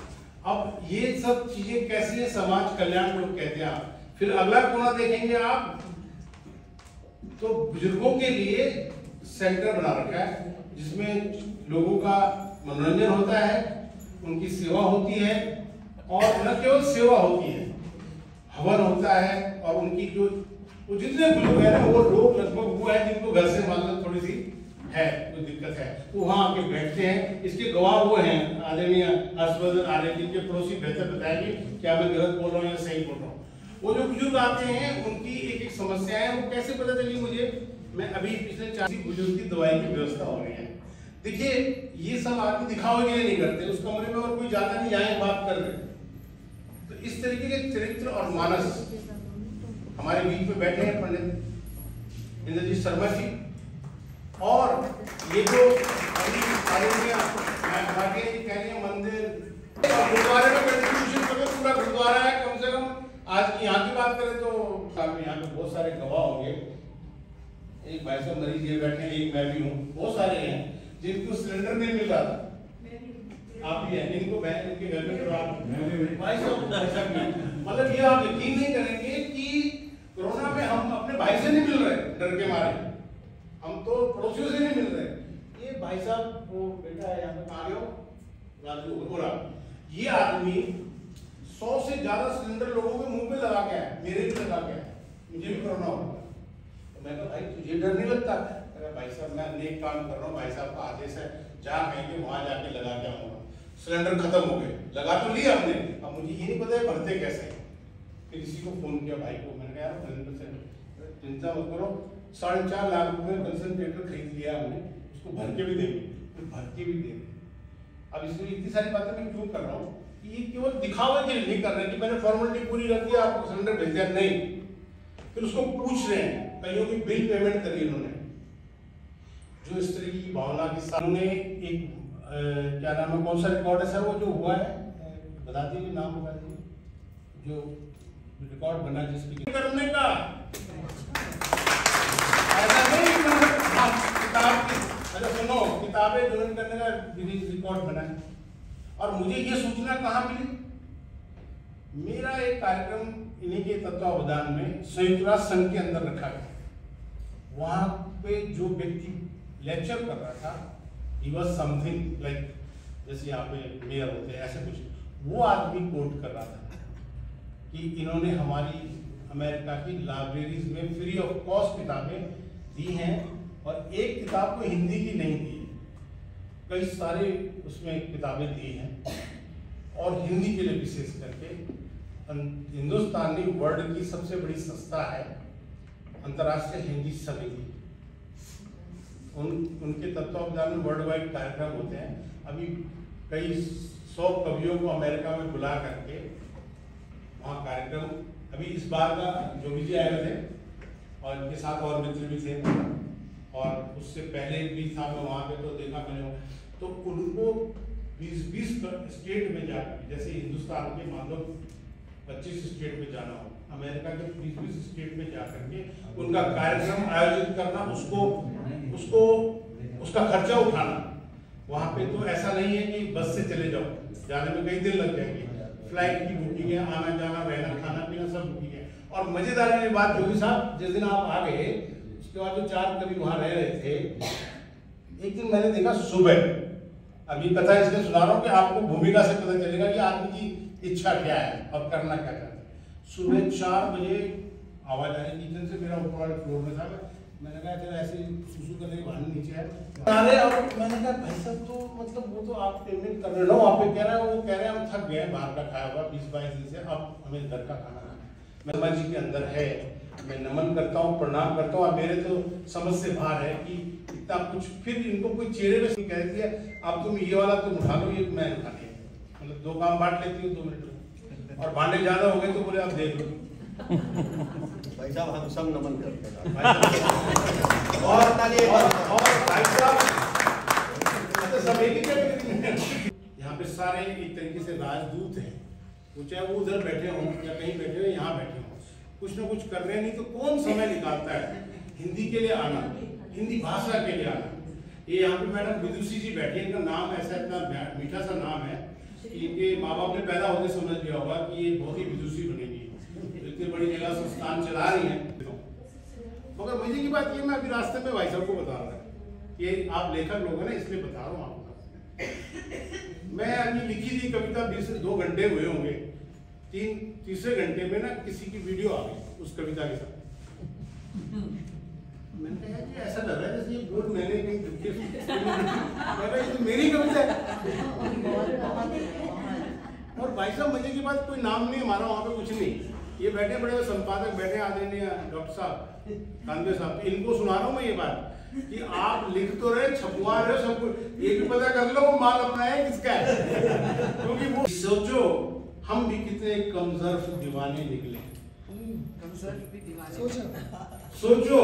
अब ये सब चीजें कैसी है, समाज कल्याण लोग कहते हैं आप। फिर अगला कोना देखेंगे आप तो बुजुर्गों के लिए सेंटर बना रखा है, जिसमें लोगों का मनोरंजन होता है, उनकी सेवा होती है, और न केवल सेवा होती है, हवन होता है, और उनकी जो जितने बुजुर्ग है ना, वो लोग लगभग वो है जिनको घर से मालूम थोड़ी सी है, कोई दिक्कत है, वो वहाँ आके बैठते हैं। इसके गवाह वो हैं आदरणीय हर्षवर्धन आर्य, जिनके पड़ोसी बेहतर बताएंगे क्या मैं गलत बोल रहा हूँ या सही बोल रहा हूँ। वो जो बुजुर्ग आते हैं उनकी एक एक समस्या है, वो कैसे पता चली मुझे, मैं अभी पिछले 40 बुजुर्ग की दवाई की व्यवस्था हो रही है। देखिए, ये सब आदमी दिखावे के लिए नहीं करते, उस कमरे में और कोई जाता नहीं, यहाँ बात कर रहे। तो इस तरीके के चरित्र और मानस हमारे बीच में बैठे हैं पंडित इंद्रजीत शर्मा जी। और ये जो अभी कह रही है मंदिर गुरुद्वारे में कंट्रीब्यूशन करके पूरा गुरुद्वारा है, कम से कम आज की यहाँ की बात करें तो यहाँ पे बहुत सारे गवाह होंगे। एक भाई साहब मरीज ये बैठे हैं, एक मैं भी हूँ, बहुत सारे हैं जिनको सिलेंडर नहीं मिल रहा था। आप भी हैं, इनको बहन इनके घर में करवा भाई साहब, मतलब ये आप यकीन नहीं करेंगे कि कोरोना में हम अपने भाई से नहीं मिल रहे डर के मारे, हम तो पड़ोसियों से नहीं मिल रहे। ये भाई साहब वो बेटा है यहाँ पे, कहाँ गए हो, राजू गोरा, ये आदमी 100 से ज्यादा सिलेंडर लोगों के मुंह पे लगा के आया, मेरे भी लगा के आया, मुझे भी कोरोना होगा। तो मैं कहा भाई तुझे डर नहीं लगता? भाई साहब मैं नेक काम कर रहा हूँ, भाई साहब का आदेश है, जहाँ कहेंगे वहां जाके लगा के आऊंगा। सिलेंडर खत्म हो गए, लगा तो लिया हमने, अब मुझे ये नहीं पता है भरते कैसे। फिर किसी को फोन किया भाई को, मैंने कहा यार चिंता मत करो, 4.5 लाख रुपए में कंसंट्रेटर खरीद लिया हमने, उसको भर के भी देंगे, फिर भर के भी देंगे। अब इसमें इतनी सारी बातें मैं क्यों कर रहा हूँ कि ये केवल दिखावे के लिए नहीं कर रहे कि मैंने फॉर्मेलिटी पूरी कर दिया, आपको सिलेंडर भेज दिया, नहीं। फिर उसको पूछ रहे हैं, कईयों की बिल पेमेंट करी इन्होंने, जो इस तरह की भावना के साथ उन्होंने एक क्या नाम है, कौन सा रिकॉर्ड है सर वो जो हुआ है, बता दीजिए नाम, बता दीजिए जो रिकॉर्ड बना जिसकी करने का ऐसा नहीं किताब की, अच्छा सुनो, किताबें डोनेट करने का रिकॉर्ड बना है। और मुझे ये सूचना कहाँ मिली, मेरा एक कार्यक्रम इन्हीं के तत्वावधान में संयुक्त राष्ट्र संघ के अंदर रखा गया, वहां पे जो व्यक्ति लेक्चर कर रहा था, he was something like, जैसे यहाँ पे मेयर होते हैं ऐसे कुछ, वो आदमी कोट कर रहा था कि इन्होंने हमारी अमेरिका की लाइब्रेरीज में फ्री ऑफ कॉस्ट किताबें दी हैं, और एक किताब को हिंदी की नहीं दी, कई सारे उसमें किताबें दी हैं, और हिंदी के लिए विशेष करके हिंदुस्तानी वर्ल्ड की सबसे बड़ी संस्था है अंतर्राष्ट्रीय हिंदी समिति, उनके तत्वावधान में वर्ल्ड वाइड कार्यक्रम होते हैं। अभी कई 100 कवियों को अमेरिका में बुला करके वहाँ कार्यक्रम, अभी इस बार का जोगी जी आए हुए थे और इनके साथ और मित्र भी थे, और उससे पहले भी था मैं वहाँ पे, तो देखा मैंने, तो उनको 20 स्टेट में जाकर, जैसे हिंदुस्तान के मान लो 25 स्टेट में जाना हो, अमेरिका के 20 स्टेट में जाकर के उनका कार्यक्रम आयोजित करना, उसको उसका खर्चा उठाना। वहाँ पे तो ऐसा नहीं है कि बस से चले जाओ, जाने में कई दिन लग जाएंगे, फ्लाइट की बुकिंग है, आना जाना रहना खाना पीना सब बुकिंग है। और मजेदार वाली बात जोगी साहब, जिस दिन आप आ गए उसके बाद जो 4 कवि वहाँ रह रहे थे, एक दिन मैंने देखा सुबह, अभी कथा इसलिए सुना रहा हूँ कि आपको भूमिका से पता चलेगा कि आदमी की इच्छा क्या है और करना क्या चाहता है। सुबह 4 बजे आवाज आई किचन से, मेरा ऊपर वाले फ्लोर में था, मैंने कहा चलो ऐसे सुसु करने के बहाने नीचे है, और मैंने कहा भाई साहब तो मतलब वो तो आप पेमेंट कर रहे हो, आप कह रहे हैं, वो कह रहे हैं हम थक गए बाहर का खाया हुआ 20-22 दिन से, अब हमें घर का खाना है। मैं जी के अंदर है, मैं नमन करता हूँ, प्रणाम करता हूँ। मेरे तो समझ से बाहर है कि इतना कुछ, फिर इनको कोई चेहरे में कह रही है अब तुम ये वाला तुम उठा लो, ये मैं उठा लिया, मतलब 2 काम बांट लेती हूँ 2 मिनट में, और भांडे ज्यादा हो गए तो बोले आप देख लो। भाई साहब हम सब नमन करते हैं। और भाई साहब सब एक ही कैटेगरी में, यहाँ पे सारे एक तरीके से राजदूत हैं, वो चाहे वो उधर बैठे हों या कहीं बैठे हो, यहाँ बैठे हों, कुछ ना कुछ कर रहे हैं। नहीं तो कौन समय निकालता है हिंदी के लिए आना, हिंदी भाषा के लिए आना। ये यहाँ पे मैडम विदुषी जी बैठी है, इनका नाम ऐसा इतना मीठा सा नाम है कि इनके माँ बाप ने पैदा होते समझ लिया होगा कि ये बहुत ही विदुषी बनेगी, इतनी बड़ी जगह संस्थान चला रही है। मगर मजे की बात ये, मैं अभी रास्ते में भाई साहब को बता रहा हूँ कि आप लेखक लोग हैं ना, इसलिए बता रहा हूँ आपको। मैं अभी लिखी थी कविता 20 से 2 घंटे हुए होंगे, तीसरे घंटे में ना किसी की वीडियो आ गई उस कविता के साथ। मैंने कहा कि ऐसा लग रहा है जैसे ये बोल मैंने कहीं तो मेरी कविता है। और भाई साहब मजे की बात, कोई नाम नहीं हमारा वहाँ पे, कुछ नहीं, ये बैठे बड़े संपादक बैठे आदरणीय डॉक्टर साहब कांदे साहब, इनको सुना रहा हूँ मैं ये बात कि आप लिख तो रहे, छपवा रहे हो सब कुछ, ये भी पता कर लो वो माल अपना है किसका है। क्योंकि वो सोचो हम भी कितने कमजोर दीवाने निकले, सोचो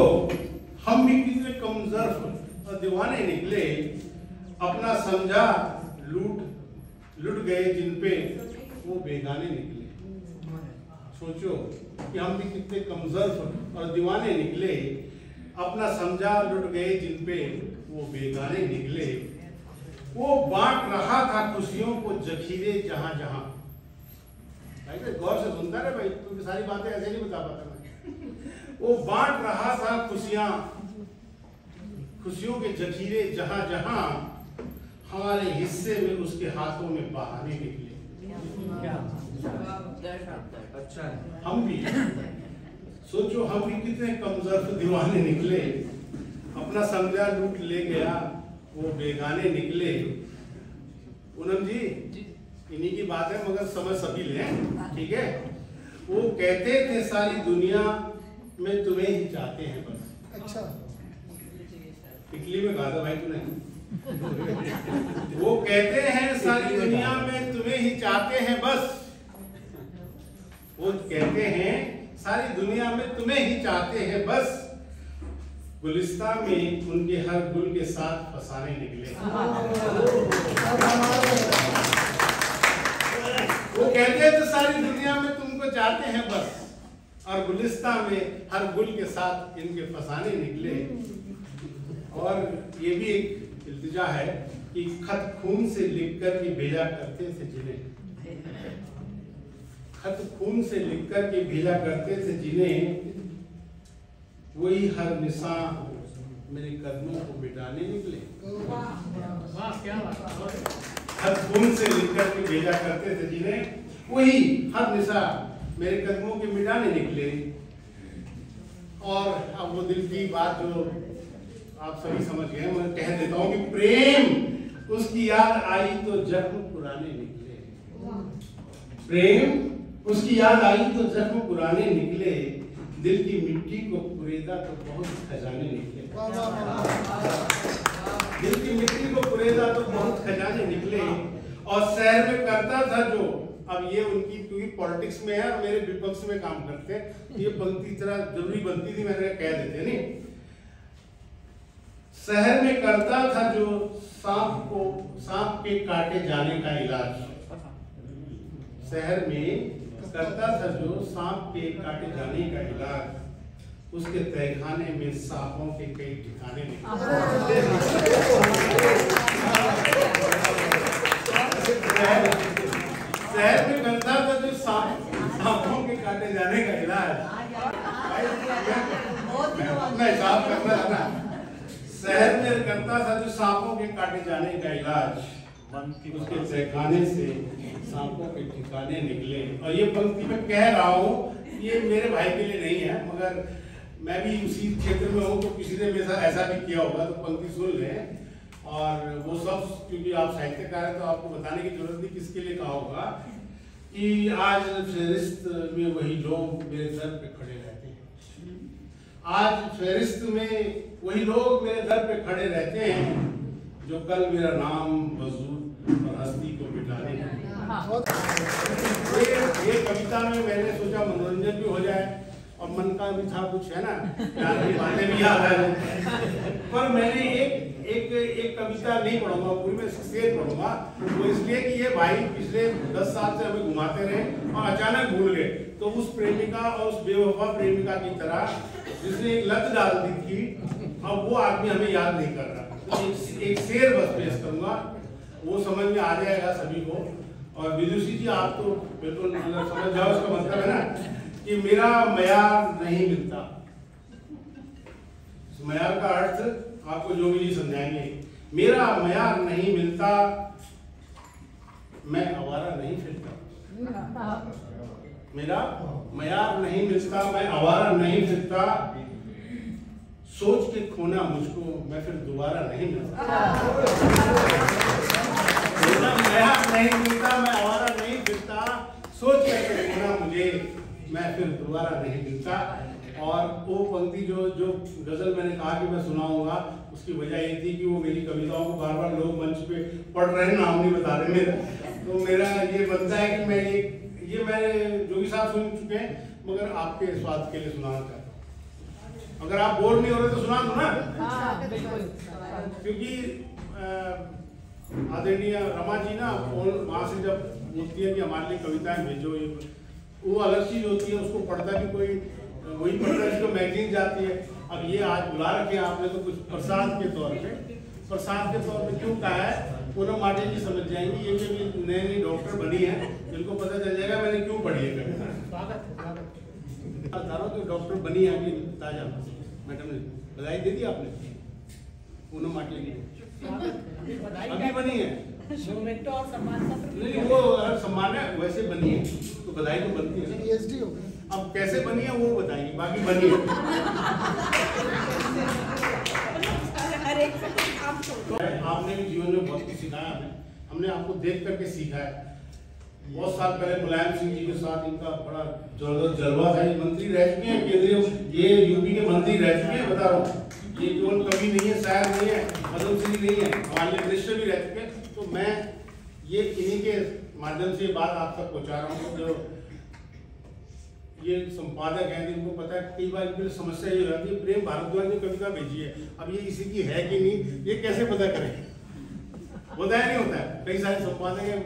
हम भी कितने कमजोर दीवाने निकले, अपना समझा लुट गए जिन पे वो बेगाने निकले। सोचो कि हम भी कितने कमजोर और दीवाने निकले, अपना समझा लुट गए जिन पे वो बेगाने निकले। वो बांट रहा था खुशियों को जखीरे जहां जहां। भाई गौर से सुनता है भाई, क्योंकि सारी बातें ऐसे नहीं बता पाता मैं। वो बांट रहा था खुशियों के जखीरे जहां जहां, हमारे हिस्से में उसके हाथों में बहाने निकले। हम भी सोचो हम भी कितने कमजोर दीवाने निकले, अपना समझा लूट ले गया वो बेगाने निकले। पूनम जी इन्हीं की बात है मगर समझ सभी लें, ठीक है। वो कहते थे सारी दुनिया में तुम्हें ही चाहते हैं बस, अच्छा इटली में कहा था भाई तूने। वो कहते हैं सारी दुनिया में तुम्हें ही चाहते हैं बस। वो कहते हैं सारी दुनिया में तुम्हें ही चाहते हैं बस। गुलिस्तां में उनके हर गुल के साथ फसाने निकले। वो कहते हैं तो सारी दुनिया में तुमको चाहते हैं बस, और गुलिस्तां में हर गुल के साथ इनके फसाने निकले। और ये भी एक इल्तिजा है कि खत खून से लिखकर के भेजा करते थे जिन्हें, खत खून से लिखकर के भेजा करते थे जिन्हें, वही हर निशान मेरे कदमों को मिटाने निकले। वाह क्या बात। खत खून से लिखकर के भेजा करते थे जिन्हें, वही हर निशान मेरे कदमों के मिटाने निकले। और अब वो दिल की बात जो आप सभी समझ गए, मैं कह देता हूँ कि प्रेम उसकी याद आई तो जख्म पुराने निकले। प्रेम उसकी याद आई तो जख्म पुराने निकले। दिल की मिट्टी को कुरेदा तो बहुत खजाने निकले। दिल की मिट्टी को कुरेदा तो बहुत खजाने निकले। और शहर में करता था जो, अब ये उनकी क्योंकि पॉलिटिक्स में है और मेरे विपक्ष में काम करते हैं, ये पंक्ति तरह जरूरी बनती थी, मैंने कह देते नहीं। शहर में करता था जो सांप के काटे जाने का इलाज। शहर में करता था जो सांप के काटे जाने का इलाज, उसके तहखाने में सांपों के कई ठिकाने शहर में करता था जो सांपों के काटे जाने का इलाज। मैं हिसाब करना था ना। शहर में करता था जो सांपों के काटे जाने का इलाज, उसके तहखाने से सांपों के ठिकाने निकले। और ये पंक्ति मैं कह रहा हूँ, ये मेरे भाई के लिए नहीं है, मगर मैं भी उसी क्षेत्र में हूँ, तो किसी ने मेरे साथ ऐसा भी किया होगा, तो पंक्ति सुन लें। और वो सब क्योंकि आप साहित्यकार हैं तो आपको बताने की जरूरत नहीं किसके लिए कहा होगा कि आज फहरिस्त में वही लोग मेरे दर पे खड़े रहते हैं। आज फहरिस्त में वही लोग मेरे दर पे खड़े रहते हैं जो कल मेरा नाम वजूद और हस्ती को मिटाने हैं। ये कविता में मैंने सोचा मनोरंजन भी हो जाए और मन का भी था कुछ, है ना, प्यार की बातें भी याद आ जाए। पर मैंने एक कविता नहीं पढ़ूंगा, पूरी में शेर पढ़ूंगा। वो इसलिए कि ये भाई पिछले 10 साल से हमें घुमाते रहे और अचानक भूल गए। तो उस प्रेमिका और उस बेवफा प्रेमिका की तरह जिसने एक लत डाल दी थी, अब वो आदमी हमें याद नहीं कर रहा। तो एक शेर बस पेश करूंगा, वो समझ में आ जाएगा सभी को। और विदुषी जी आप तो बिल्कुल समझ जाओ, उसका मतलब है ना कि मेरा मयार नहीं मिलता। मयार का अर्थ आपको जोगी जी समझाएंगे। मेरा मयार नहीं मिलता, मैं आवारा नहीं फिरता। मेरा मयार नहीं मिलता, मैं आवारा नहीं फिरता। सोच के खोना मुझको, मैं फिर दोबारा नहीं मिलता। मेरा मयार नहीं मिलता, मैं आवारा नहीं फिरता। सोच के खोना मुझे, मैं फिर दोबारा नहीं मिलता। और वो पंक्ति जो गजल मैंने कहा कि मैं सुनाऊंगा, उसकी वजह ये थी कि वो मेरी कविताओं को बार बार लोग मंच पे पढ़ रहे हैं, नाम नहीं बता रहे मेरा। तो मेरा ये बनता है कि मैं ये मैंने जोगी साहब सुन चुके हैं, मगर आपके स्वाद के लिए सुनाना चाहता हूँ। अगर आप बोर नहीं हो रहे तो सुना दो ना। क्योंकि आदरणीय रमा जी ना वहाँ से जब बोलती है कि हमारे लिए कविताएं भेजो, वो अलग चीज होती है, उसको पढ़ता भी कोई वही पढ़ता है जिसको मैगजीन जाती है। अब ये आज बुला रखे आपने तो कुछ प्रसाद के तौर पे क्यों कहा है, पूनम माटे जी समझ जाएंगी। ये जो नई डॉक्टर बनी है, इनको पता चल जाएगा मैंने क्यों पढ़ी है कविता। तो डॉक्टर बनी है अभी ताजा, मैडम ने बधाई दे दी आपने पूनम माटे जी, अभी बनी है। नहीं वो सम्मान है, वैसे बनी है तो बधाई तो बनती है। पीएचडी हो गई। अब कैसे बनी है वो बताएंगे, बाकी बनी है। आपने भी जीवन में बहुत कुछ सिखाया, हमने आपको देख करके सीखा है। बहुत साल पहले मुलायम सिंह जी के साथ इनका बड़ा जबरदस्त जलवा था। ये मंत्री रह चुके हैं, केंद्रीय ये यूपी के मंत्री रह चुके हैं, बता रहा हूँ। ये केवल कवि नहीं है, शायर नहीं है, पद्मश्री नहीं है, हमारे मिनिस्टर भी रह चुके हैं। तो मैं ये इन्हीं के माध्यम से बात आप तक पहुँचा रहा हूँ। जो ये संपादक हैं, इनको पता है, कई बार इनकी समस्या ये हो जाती है, प्रेम भारद्वाज ने कविता भेजी है, अब ये इसी की है कि नहीं, ये कैसे पता करें? होता है नहीं होता है? कई सारे संपादक हैं,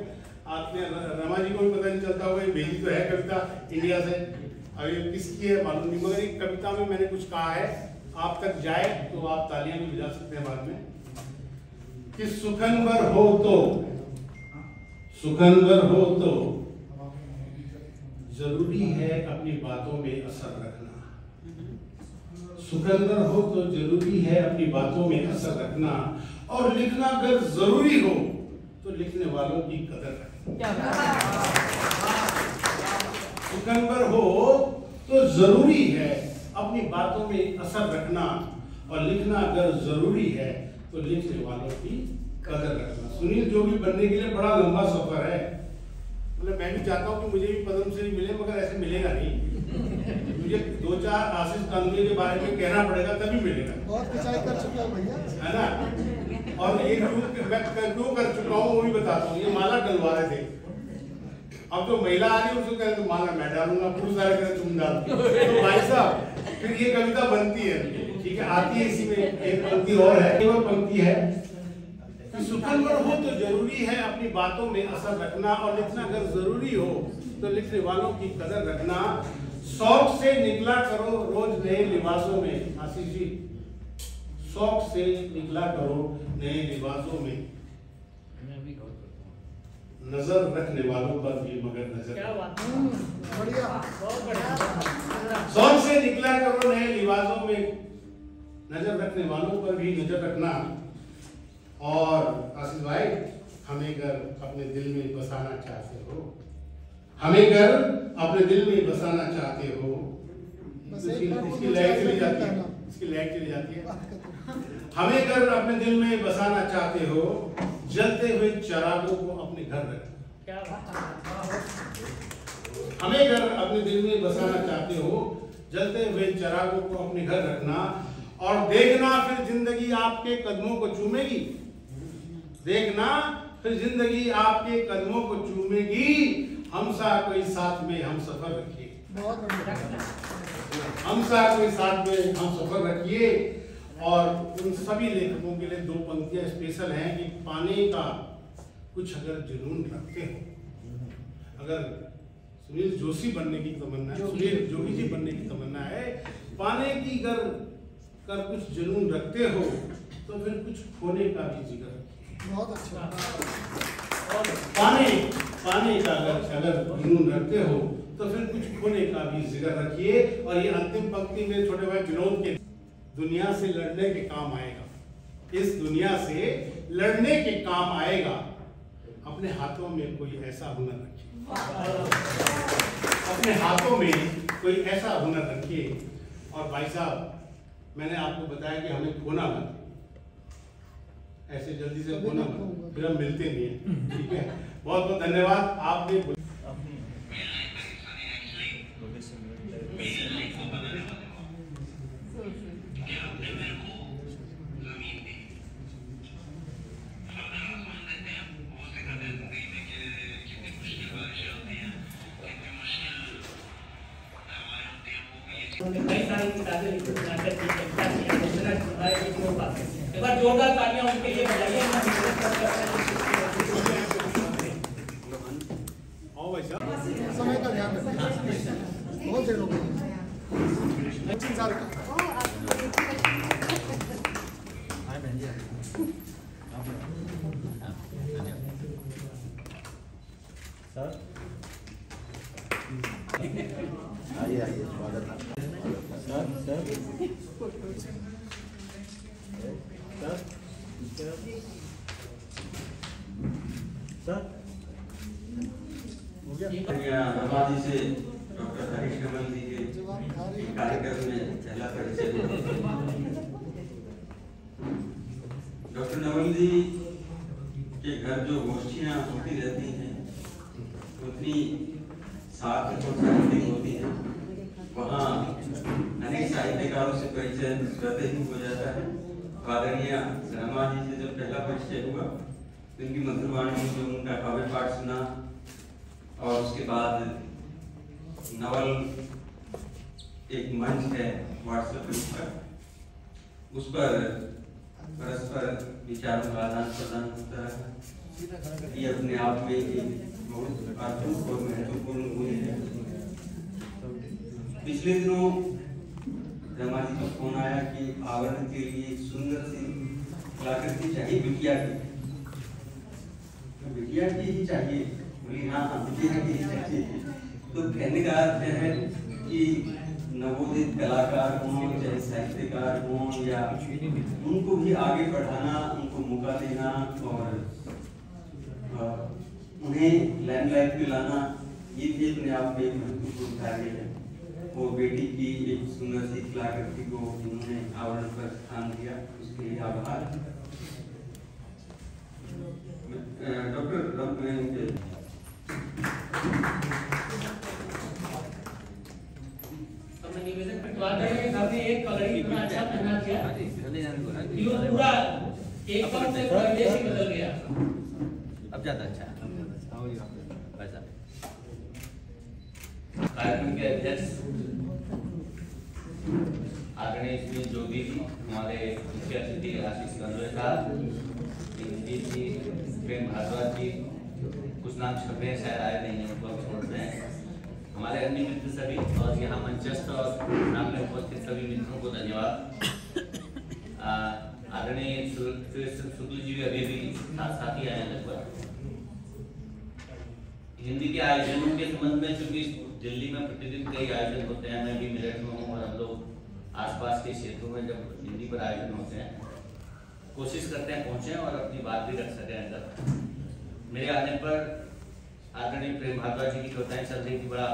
आपने रमा जी को भी पता नहीं चलता होगा, ये भेजी तो है कविता इंडिया से, अब ये किसकी है मालूम नहीं, मगर एक कविता में मैंने कुछ कहा है, आप तक जाए तो आप तालियां भी बजा सकते हैं बाद में, कि सुखनवर हो तो जरूरी है अपनी बातों में असर रखना। सुखनवर हो तो जरूरी है अपनी बातों में असर रखना, और लिखना अगर जरूरी हो तो लिखने वालों की कदर रखना। सुखनवर हो तो जरूरी है अपनी बातों में असर रखना, और लिखना अगर जरूरी है तो लिखने वालों की कदर रखना। सुनील जोगी बनने के लिए बड़ा लंबा सफर है, मतलब मैं भी चाहता हूँ कि मुझे भी पद्मश्री मिले, मगर ऐसे मिलेगा नहीं। मुझे 2-4 आशीष कांगड़े के बारे में कहना पड़ेगा तभी मिलेगा। बहुत पिछाई कर चुका हूं भैया, है ना? और एक मैं क्यों कर चुका हूँ वो भी बताता हूँ। ये माला डलवा रहे थे, अब जो महिला आ रही है उसको कहते तो माला मैं डालूंगा, पुरुष आ रहे तुम डाल। तो भाई साहब फिर ये कविता बनती है, ठीक है, आती है। इसी में एक पंक्ति और है, केवल पंक्ति है, सुखनवर हो तो जरूरी है अपनी बातों में असर रखना, और लिखना अगर जरूरी हो तो लिखने वालों की कदर रखना। शौक से निकला करो रोज नए लिबासों में, आशीष जी, शौक से निकला करो नए लिबासों में, नजर रखने वालों पर भी मगर नजर। क्या बात, बढ़िया, बहुत बढ़िया। शौक से निकला करो नए लिबासों में, नजर रखने वालों पर भी नजर रखना। और आशीष भाई, हमें घर अपने दिल में बसाना चाहते हो, हमें घर अपने दिल में बसाना चाहते हो, इसकी लहर चली जाती है, इसकी लहर चली जाती है। हमें घर अपने दिल में बसाना चाहते हो, जलते हुए चिरागों को अपने घर रखना। क्या बात, हमें घर अपने दिल में बसाना चाहते हो, जलते हुए चिरागों को अपने घर रखना, और देखना फिर जिंदगी आपके कदमों को चूमेगी, देखना फिर जिंदगी आपके कदमों को चूमेगी, हमसा कोई साथ में हम सफर रखिए, बहुत बढ़िया, हमसा कोई साथ में हम सफर रखिए। और उन सभी लेखकों के लिए 2 पंक्तियां स्पेशल हैं कि पाने का कुछ अगर जुनून रखते हो, अगर सुनील जोशी बनने की तमन्ना है, सुनील जोगी जी बनने की तमन्ना है, पाने की अगर कर कुछ जुनून रखते हो तो फिर कुछ खोने का भी जिक्र रखिए। बहुत अच्छा, और पाने का अगर जुनून रखते हो तो फिर कुछ खोने का भी जिक्र रखिए। और ये अंतिम पंक्ति में छोटे भाई विनोद के, दुनिया से लड़ने के काम आएगा, इस दुनिया से लड़ने के काम आएगा, अपने हाथों में कोई ऐसा हुनर रखिए, अपने हाथों में कोई ऐसा हुनर रखिए। और भाई साहब, मैंने आपको बताया कि हमें खोना मत, ऐसे जल्दी से खोना मत, फिर हम मिलते नहीं है, ठीक है। बहुत बहुत धन्यवाद। आपने कई सारी किताबें लिखी, नाटक की, कविता की, रचना की, हमारे लेखकों का एक बार जोरदार तालियां उनके लिए बजाइए। समय का ध्यान रखिए, बहुत देर हो गई, 3 साल का। आइए स्वागत है। रमाजी से डॉक्टर हरीश कमल जी के कार्यक्रम में पहला परिचय। डॉक्टर नवल जी के घर जो गोष्ठियाँ होती रहती हैं उतनी सार्थक और साहित्यिक होती है। वहाँ अनेक साहित्यकारों से परिचय स्वतः ही हो जाता है। आदरणीय रमा जी से जब पहला परिचय हुआ तो उनकी मधुर वाणी में जो उनका काव्य पाठ सुना और उसके बाद नवल एक मंच है व्हाट्सएप पर, उस पर परस्पर विचारों का आदान प्रदान होता है। ये अपने आप में एक बहुत अद्भुत और महत्वपूर्ण गुण है। पिछले दिनों रमा जी का फोन आया कि आवरण के लिए सुंदर सी कलाकृति चाहिए बिटिया की। बिटिया की ही चाहिए, बोली हाँ बिटिया की ही चाहिए। तो कहने का अर्थ है कि नवोदित कलाकार हों चाहे साहित्यकार हों या उनको भी आगे बढ़ाना, उनको मौका देना और उन्हें लाइमलाइट में लाना, ये भी अपने आप में एक महत्वपूर्ण कार्य है। वो बेटी की एक सुंदर सी कलाकृति को उन्होंने आवरण पर स्थान दिया, उसके लिए आभार। डॉक्टर निवेदन आपने एक पगड़ी इतना अच्छा पहना दिया कि वो पूरा एकदम से परिवेश ही बदल गया। अब ज्यादा अच्छा कार्यक्रम के अध्यक्ष आदरणीय श्री जोगी जी, हमारे मुख्य अतिथि आशीष गंजोई साहब, हिंदी जी प्रेम भारद्वाज जी, कुछ नाम छप रहे हैं शायद आए नहीं है, उनको छोड़ रहे हैं। हमारे अन्य मित्र सभी और यहाँ मंचस्थ और नाम में उपस्थित सभी मित्रों को धन्यवाद। आदरणीय शुक्ल जी भी अभी भी साथ ही आए लगभग। हिंदी के आयोजनों के संबंध में चूंकि दिल्ली में प्रतिदिन कई आयोजन होते हैं, मैं भी मेरठ में हूँ और हम लोग आसपास के क्षेत्रों में जब हिंदी पर आयोजन होते हैं कोशिश करते हैं पहुँचे और अपनी बात भी रख सकें अंदर। मेरे आने पर आदरणीय प्रेम भारद्वाज जी की कविताएं चल रही थी, बड़ा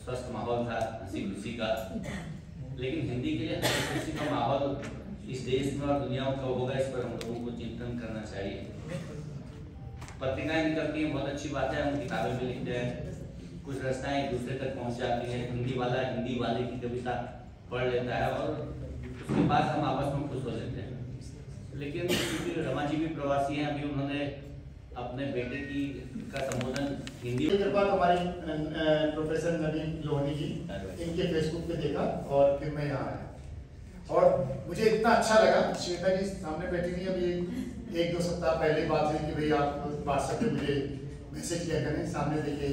स्वस्थ माहौल था, हंसी खुशी का। लेकिन हिंदी के लिए हंसी खुशी का माहौल इस देश में और दुनिया में कब होगा, इस पर हम लोगों को चिंतन करना चाहिए। पत्रिकाएं निकलती हैं, बहुत अच्छी बात है, हम किताबें भी लिखते हैं, कुछ रचनाएं एक दूसरे तक पहुंच जाती हैं। हिंदी वाला हिंदी वाले की कविता पढ़ लेता है और उसके बाद हम आपस में खुश हो लेते हैं। लेकिन क्योंकि रमा जी भी प्रवासी हैं, अभी उन्होंने अपने बेटे की का संबोधन हिंदी के बाद हमारी प्रोफेसर नवीन लोहनी जी, इनके फेसबुक पे देखा और फिर मैं यहाँ आया और मुझे इतना अच्छा लगा। श्वेता जी सामने बैठी हुई, अभी 1-2 सप्ताह पहले बात हुई कि भाई आप व्हाट्सएप पे मुझे मैसेज किया करें। सामने देखिए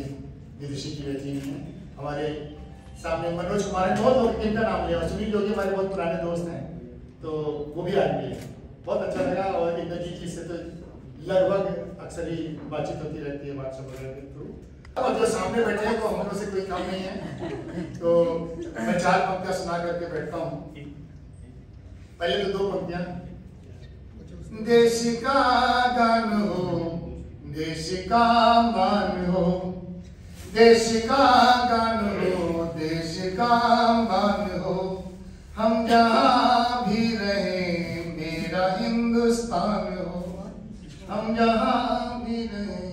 विदेशी की बैठी हुई है, हमारे सामने मनोज कुमार है, बहुत लोग इनका नाम लिया, सुनील जोगी हमारे बहुत पुराने दोस्त हैं, तो वो भी आज मिले, बहुत अच्छा लगा। और इंद्रजीत जी से तो लगभग अक्सर ही बातचीत होती रहती है व्हाट्सएप वगैरह के थ्रू। और जो सामने बैठे हैं वो हम लोग से कोई कम नहीं है, तो मैं 4 पंक्तियां सुना करके बैठता हूँ। पहले तो 2 पंक्तियां। देश का गान हो, देश का मान हो, देश का गान हो, देश का मान हो, हम जहाँ भी रहे मेरा हिंदुस्तान हो, हम जहाँ भी रहे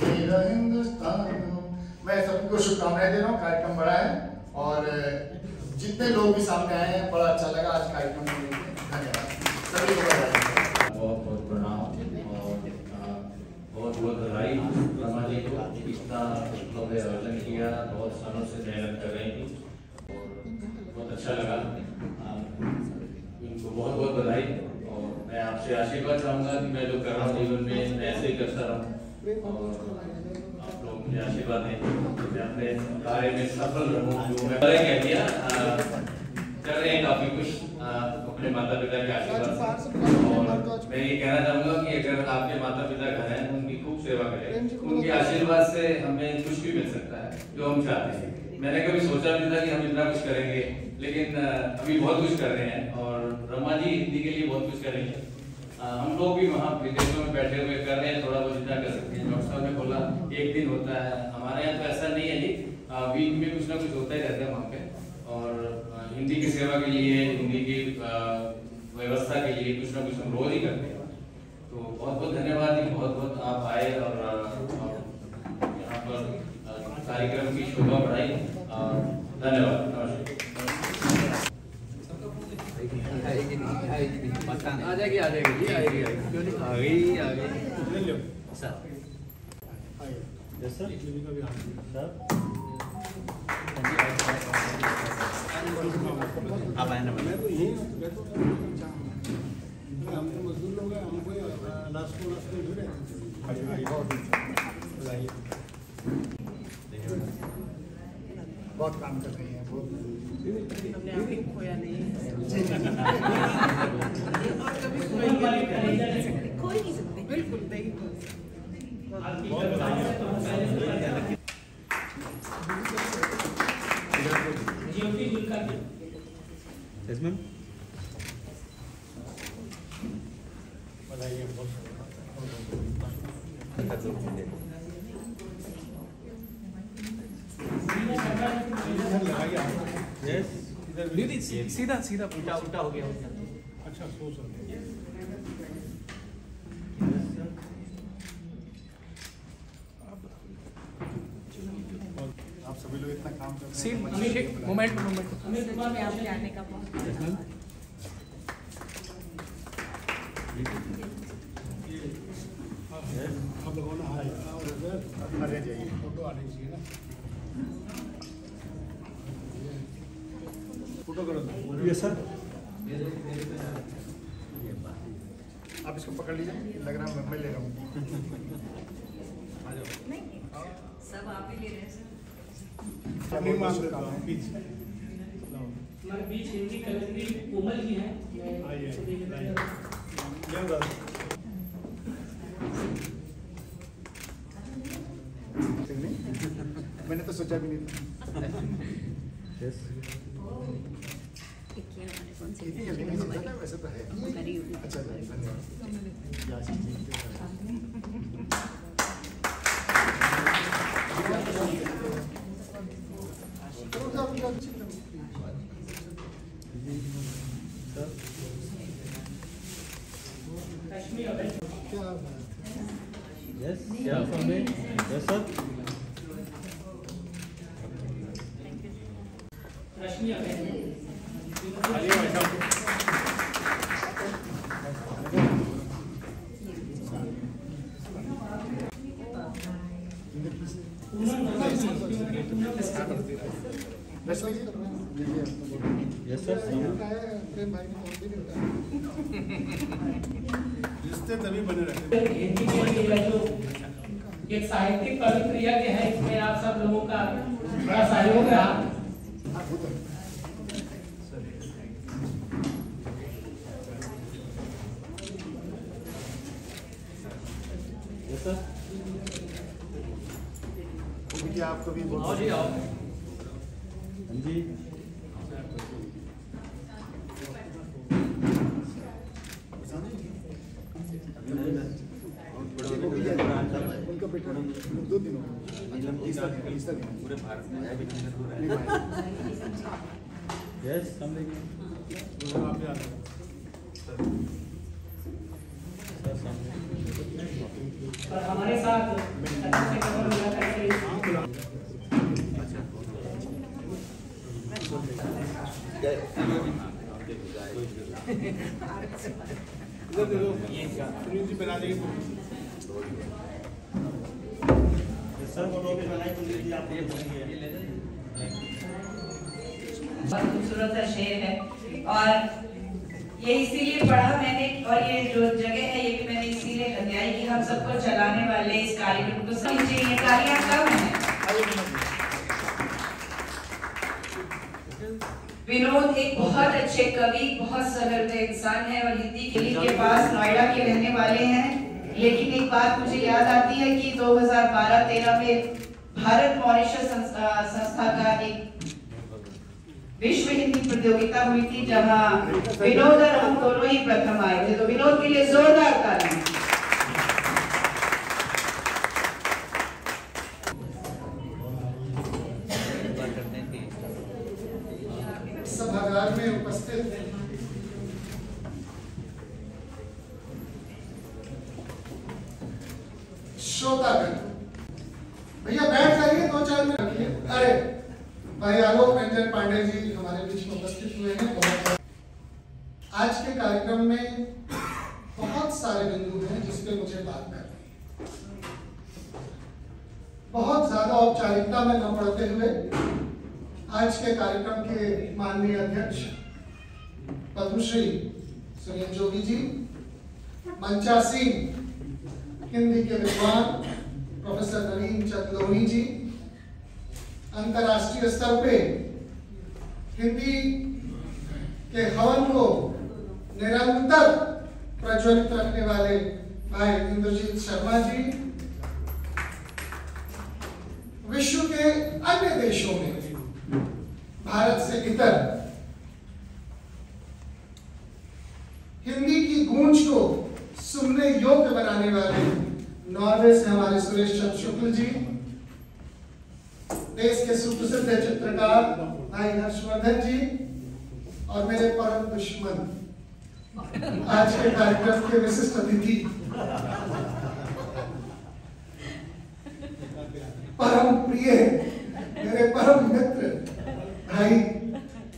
मेरा हिंदुस्तान हो। मैं सबको शुभकामनाएं दे रहा हूँ। कार्यक्रम बड़ा है और जितने लोग भी सामने आए हैं बड़ा अच्छा लगा आज कार्यक्रम में। धन्यवाद सभी को, बहुत बहुत प्रणाम और बहुत बहुत बधाई रमा जी को, इतना भव्य आयोजन किया, बहुत सालों से मेहनत कर रही थी और बहुत अच्छा लगा, इनको बहुत बहुत बधाई। और मैं आपसे आशीर्वाद चाहूँगा कि मैं जो कर रहा हूँ जीवन में मैं ऐसे ही करता रहूँ और आप लोग मुझे आशीर्वाद दें, मैं अपने कार्य में सफल रहूँ। जो मैं कह दिया कर रहे हैं काफी कुछ अपने माता पिता के आशीर्वाद। और मैं ये कहना चाहूँगा कि अगर आपके माता पिता घर हैं, उनकी खूब सेवा करें, उनके आशीर्वाद से हमें कुछ भी मिल सकता है जो हम चाहते हैं। मैंने कभी सोचा नहीं था कि हम इतना कुछ करेंगे, लेकिन अभी बहुत कुछ कर रहे हैं और रमा जी हिंदी के लिए बहुत कुछ करेंगे। हम लोग भी वहाँ विदेशों में बैठे हुए कर रहे हैं, थोड़ा बहुत जितना कर सकते हैं। डॉक्टर साहब ने बोला 1 दिन होता है, हमारे यहाँ तो ऐसा नहीं है जी, वीक में कुछ ना कुछ होता ही रहता है वहाँ पे। और हिंदी की सेवा के लिए, हिंदी की व्यवस्था के लिए कुछ ना कुछ हम रोज ही करते हैं। तो बहुत बहुत धन्यवाद जी, बहुत बहुत आप आए और यहाँ पर कार्यक्रम की शोभा बढ़ाई। धन्यवाद। नमस्कार। आ जाएगी आ जाएगी जी, आएगी क्यों नहीं आ गई सर। Yes sir. सर आप आए ना। मैं तो यही हम तो मजदूर लोग हैं, हमको नाश्ते बहुत काम कर रही हैं, बहुत हमने आपको खोया नहीं है। और कभी कोई खोई नहीं सकते, बिल्कुल नहीं खोई। Yes ma'am. दीदी सीधा सीधा उल्टा उल्टा हो गया। अच्छा सो सर। आप सभी लोग इतना काम करते सीन मोमेंट में आपके आने का बहुत आप लोगों ने अरे जाइए, फोटो आनी चाहिए ना। फोटो करो। Yes sir. आप इसको पकड़ लीजिए, लग रहा है मैं ले रहा हूँ। सब आप ही ले रहे हैं सर। अपनी मान देता हूँ बीच। हमारे बीच हिंदी कवित्री कोमल जी हैं। आइए मैंने तो सोचा भी नहीं था। यस वैसे तो है। अच्छा धन्यवाद। यस क्या समझे? Yes sir. Rashmi yes sir. रिश्ते तभी बने रहते। हिंदी के लिए जो एक साहित्यिक कवित्र यज्ञ है, इसमें आप सब लोगों का बड़ा सहयोग रहा। Yes sir. आपको भी आओ जी आओ। हाँ जी। उनका बेटा 2 दिन पूरे भारत में यस समझेंगे। और हमारे साथ बहुत खूबसूरत सा शेर है और ये इसीलिए पढ़ा मैंने, और ये जो जगह है ये भी मैंने इसीलिए लगाई कि हम सबको चलाने वाले इस कार्यक्रम को समझिए। ये तालियां कम है। विनोद एक बहुत अच्छे कवि, बहुत सहृदय इंसान है और हिंदी के पास नोएडा के रहने वाले हैं। लेकिन एक बात मुझे याद आती है कि 2012-13 में भारत मॉरिशस संस्था का एक विश्व हिंदी प्रतियोगिता हुई थी, जहां विनोद और हम दोनों ही प्रथम आए थे। तो विनोद के लिए जोरदार तालियां। सभागार में उपस्थित श्रोतागण, भैया बैठ जाइए, 2-4 मिनट रखिए। अरे भाई आलोक रंजन पांडे जी हमारे बीच में उपस्थित हुए हैं। बहुत आज के कार्यक्रम में बहुत सारे बिंदु हैं जिस पे मुझे बात करनी है। बहुत ज्यादा औपचारिकता में न पढ़ते हुए आज के कार्यक्रम के माननीय अध्यक्ष पद्मश्री सुनील जोगी जी, मंचासीन हिंदी के विद्वान प्रोफेसर नवीन चंद लोहनी जी, अंतर्राष्ट्रीय स्तर पे हिंदी के हवन को निरंतर प्रज्वलित रखने वाले भाई इंद्रजीत शर्मा जी, विश्व के अन्य देशों में भारत से इतर हिंदी की गूंज को सुनने योग्य बनाने वाले नॉर्वे से हमारे सुरेश चंद्र शुक्ल जी, देश के सुप्रसिद्ध चित्रकार भाई हर्षवर्धन जी और मेरे परम दुश्मन आज के कार्यक्रम के विशिष्ट अतिथि परम प्रिय मेरे परम मित्र भाई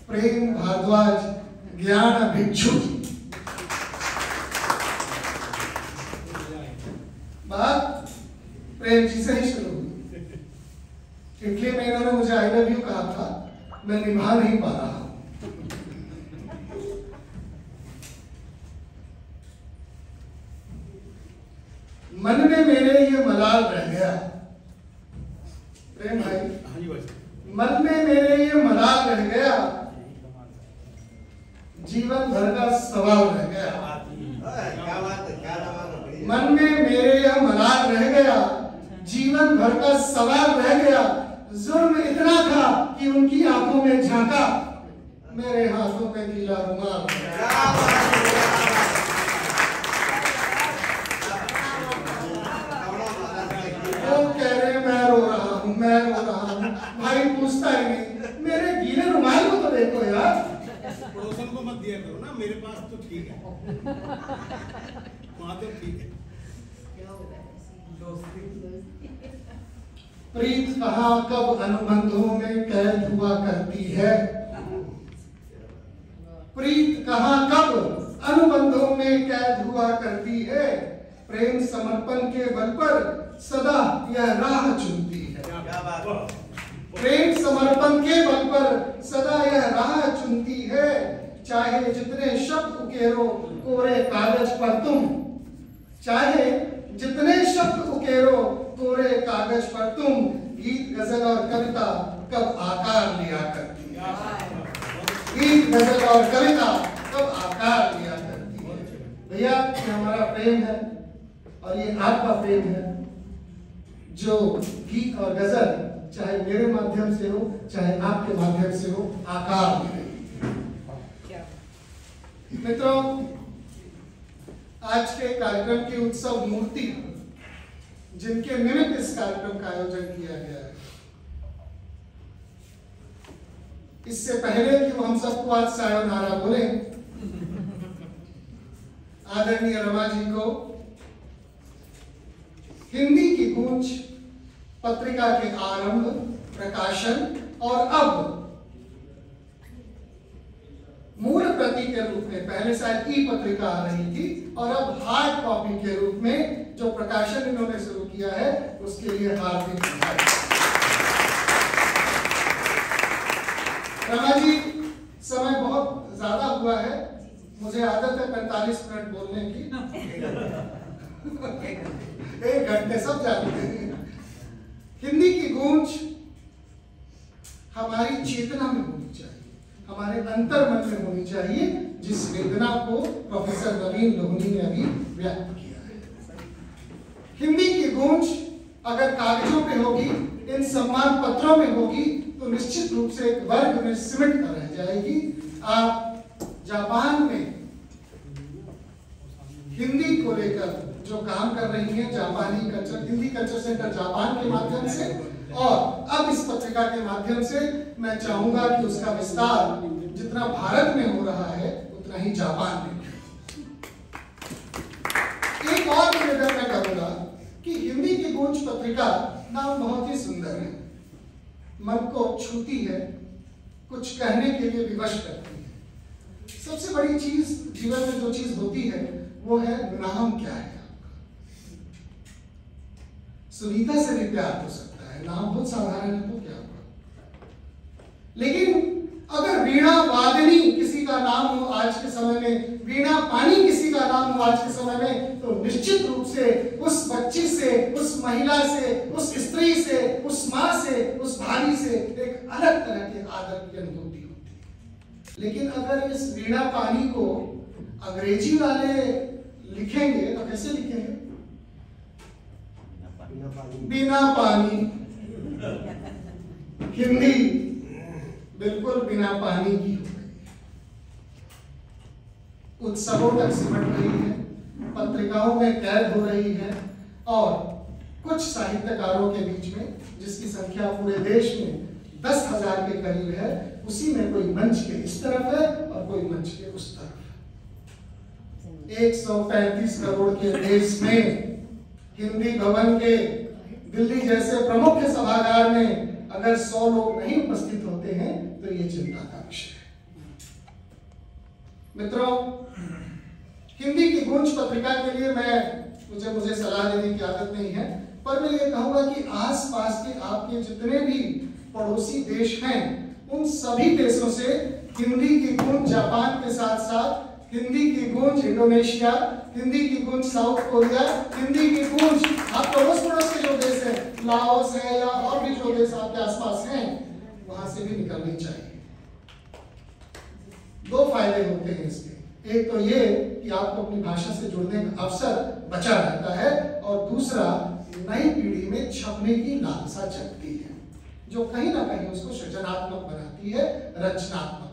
प्रेम भारद्वाज ज्ञान भिक्षु। बात प्रेम जी से ही शुरू हुई, इसलिए मैं इन्होंने मुझे आई लव यू कहा था, मैं निभा नहीं पा रहा। मन में मेरे ये मलाल रह गया, प्रेम भाई, मन में मेरे ये मलाल रह गया, जीवन भर का सवाल रह गया। मन में मेरे यह मलाल रह गया, जीवन भर का सवाल रह गया। जुर्म इतना था कि उनकी आंखों में झांका, मेरे हाथों में गीला रुमाल। वो कह रहे मैं रो रहा हूँ, मैं रो रहा हूँ। भाई पूछता ही नहीं, मेरे गीले रुमाल को तो देखो यार। पड़ोसन को मत दिया करो ना, मेरे पास तो ठीक है, वहां तो ठीक है। प्रीत कहाँ कब अनुबंधों में कैद हुआ करती है, प्रीत कहाँ कब अनुबंधों में कैद हुआ करती है, प्रेम समर्पण के बल पर सदा यह राह चुनती है। प्रेम समर्पण के बल पर सदा यह राह चुनती है, चाहे जितने शब्द उकेरो कोरे कागज पर तुम, चाहे जितने शब्द उकेरो कोरे कागज पर तुम, गीत गजल और कविता कब आकार लिया करती है, गीत गजल और कविता कब आकार लिया करती है। भैया ये हमारा प्रेम है और ये आपका प्रेम है, जो गीत और गजल चाहे मेरे माध्यम से हो चाहे आपके माध्यम से हो आकार ले रही है। मित्रों, आज के कार्यक्रम की उत्सव मूर्ति जिनके निमित्त इस कार्यक्रम का आयोजन किया गया है, इससे पहले कि वो हम सबको आज सायोनारा बोले, आदरणीय रमा जी को हिंदी की गूंज पत्रिका के आरंभ, प्रकाशन और अब मूल प्रति के रूप में, पहले शायद ई पत्रिका आ रही थी और अब हार्ड कॉपी के रूप में जो प्रकाशन इन्होंने शुरू किया है, उसके लिए हार्दिक बधाई। रमा जी, समय बहुत ज्यादा हुआ है, मुझे आदत है 45 मिनट बोलने की। 1 घंटे सब जानते हैं। हिंदी की गूंज हमारी चेतना में होनी चाहिए, हमारे अंतर मन में होनी चाहिए, जिस वेदना को प्रोफेसर नवीन लोहनी ने अभी व्यक्त किया है। हिंदी की गूंज अगर कागजों पे होगी, इन सम्मान पत्रों में होगी, तो निश्चित रूप से एक वर्ग में सिमट कर रह जाएगी। आप जापान में हिंदी को लेकर जो काम कर रही हैं, जापानी culture, Hindi culture centre Japan के माध्यम से, और अब इस पत्रिका के माध्यम से मैं चाहूंगा कि उसका विस्तार जितना भारत में हो रहा है उतना ही जापान में। एक और निवेदन मैं करूंगा कि हिंदी की गूंज पत्रिका नाम बहुत ही सुंदर है, मन को छूती है, कुछ कहने के लिए विवश करती है। सबसे बड़ी चीज जीवन में जो चीज होती है वो है नाम क्या है आपका। सुनीता से भी प्यार हो सकता है, नाम बहुत साधारण है तो क्या हुआ। लेकिन अगर वीणा वादनी किसी का नाम हो आज के समय में, वीणा पानी किसी का नाम हो आज के समय में, तो निश्चित रूप से उस बच्ची से, उस महिला से, उस स्त्री से, उस माँ से, उस भाभी से एक अलग तरह के आदर की अनुभूति होती है। लेकिन अगर इस वीणा पानी को अंग्रेजी वाले लिखेंगे तो कैसे लिखेंगे? बिना पानी। हिंदी बिल्कुल बिना पानी की हो गई है, उत्सवों तक सिमट रही है, पत्रिकाओं में कैद हो रही है, और कुछ साहित्यकारों के बीच में, जिसकी संख्या पूरे देश में 10,000 के करीब है, उसी में कोई मंच के इस तरफ है और कोई मंच के उस तरफ। 135 करोड़ के देश में हिंदी भवन के दिल्ली जैसे प्रमुख सभागार में अगर 100 लोग नहीं उपस्थित होते हैं तो ये चिंता का विषय है। मित्रों, हिंदी की गूंज पत्रिका के लिए मुझे सलाह देने की आदत नहीं है, पर मैं ये कहूंगा कि आसपास के आपके जितने भी पड़ोसी देश हैं, उन सभी देशों से हिंदी की गूंज जापान के साथ साथ हिंदी की गूंज इंडोनेशिया, हिंदी की गूंज साउथ कोरिया, हिंदी की गूंज आप पड़ोस के जो देश हैं, लाओस है या और भी जो देश आपके आसपास हैं, वहां से भी निकलनी चाहिए। 2 फायदे होते हैं इसके। एक तो ये कि आपको अपनी भाषा से जुड़ने का अवसर बचा रहता है, और दूसरा नई पीढ़ी में छपने की लालसा जगती है, जो कहीं ना कहीं उसको सृजनात्मक बनाती है, रचनात्मक।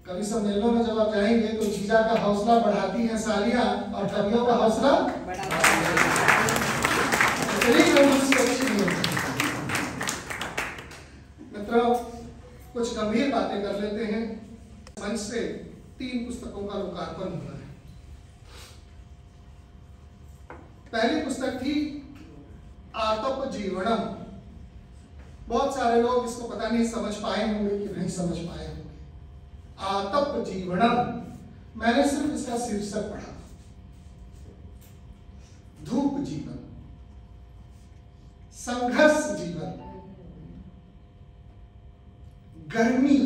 कवि सम्मेलनों में जब आप जाएंगे तो जीजा का हौसला बढ़ाती हैं सालियां और कवियों का हौसला मित्रों, कुछ गंभीर बातें कर लेते हैं। मंच से 3 पुस्तकों का लोकार्पण हुआ है। पहली पुस्तक थी आतप जीवनम। बहुत सारे लोग इसको पता नहीं समझ पाए होंगे कि नहीं समझ पाए होंगे। आतप जीवनम, मैंने सिर्फ इसका शीर्षक पढ़ा। धूप जीवन, संघर्ष जीवन, गर्मी।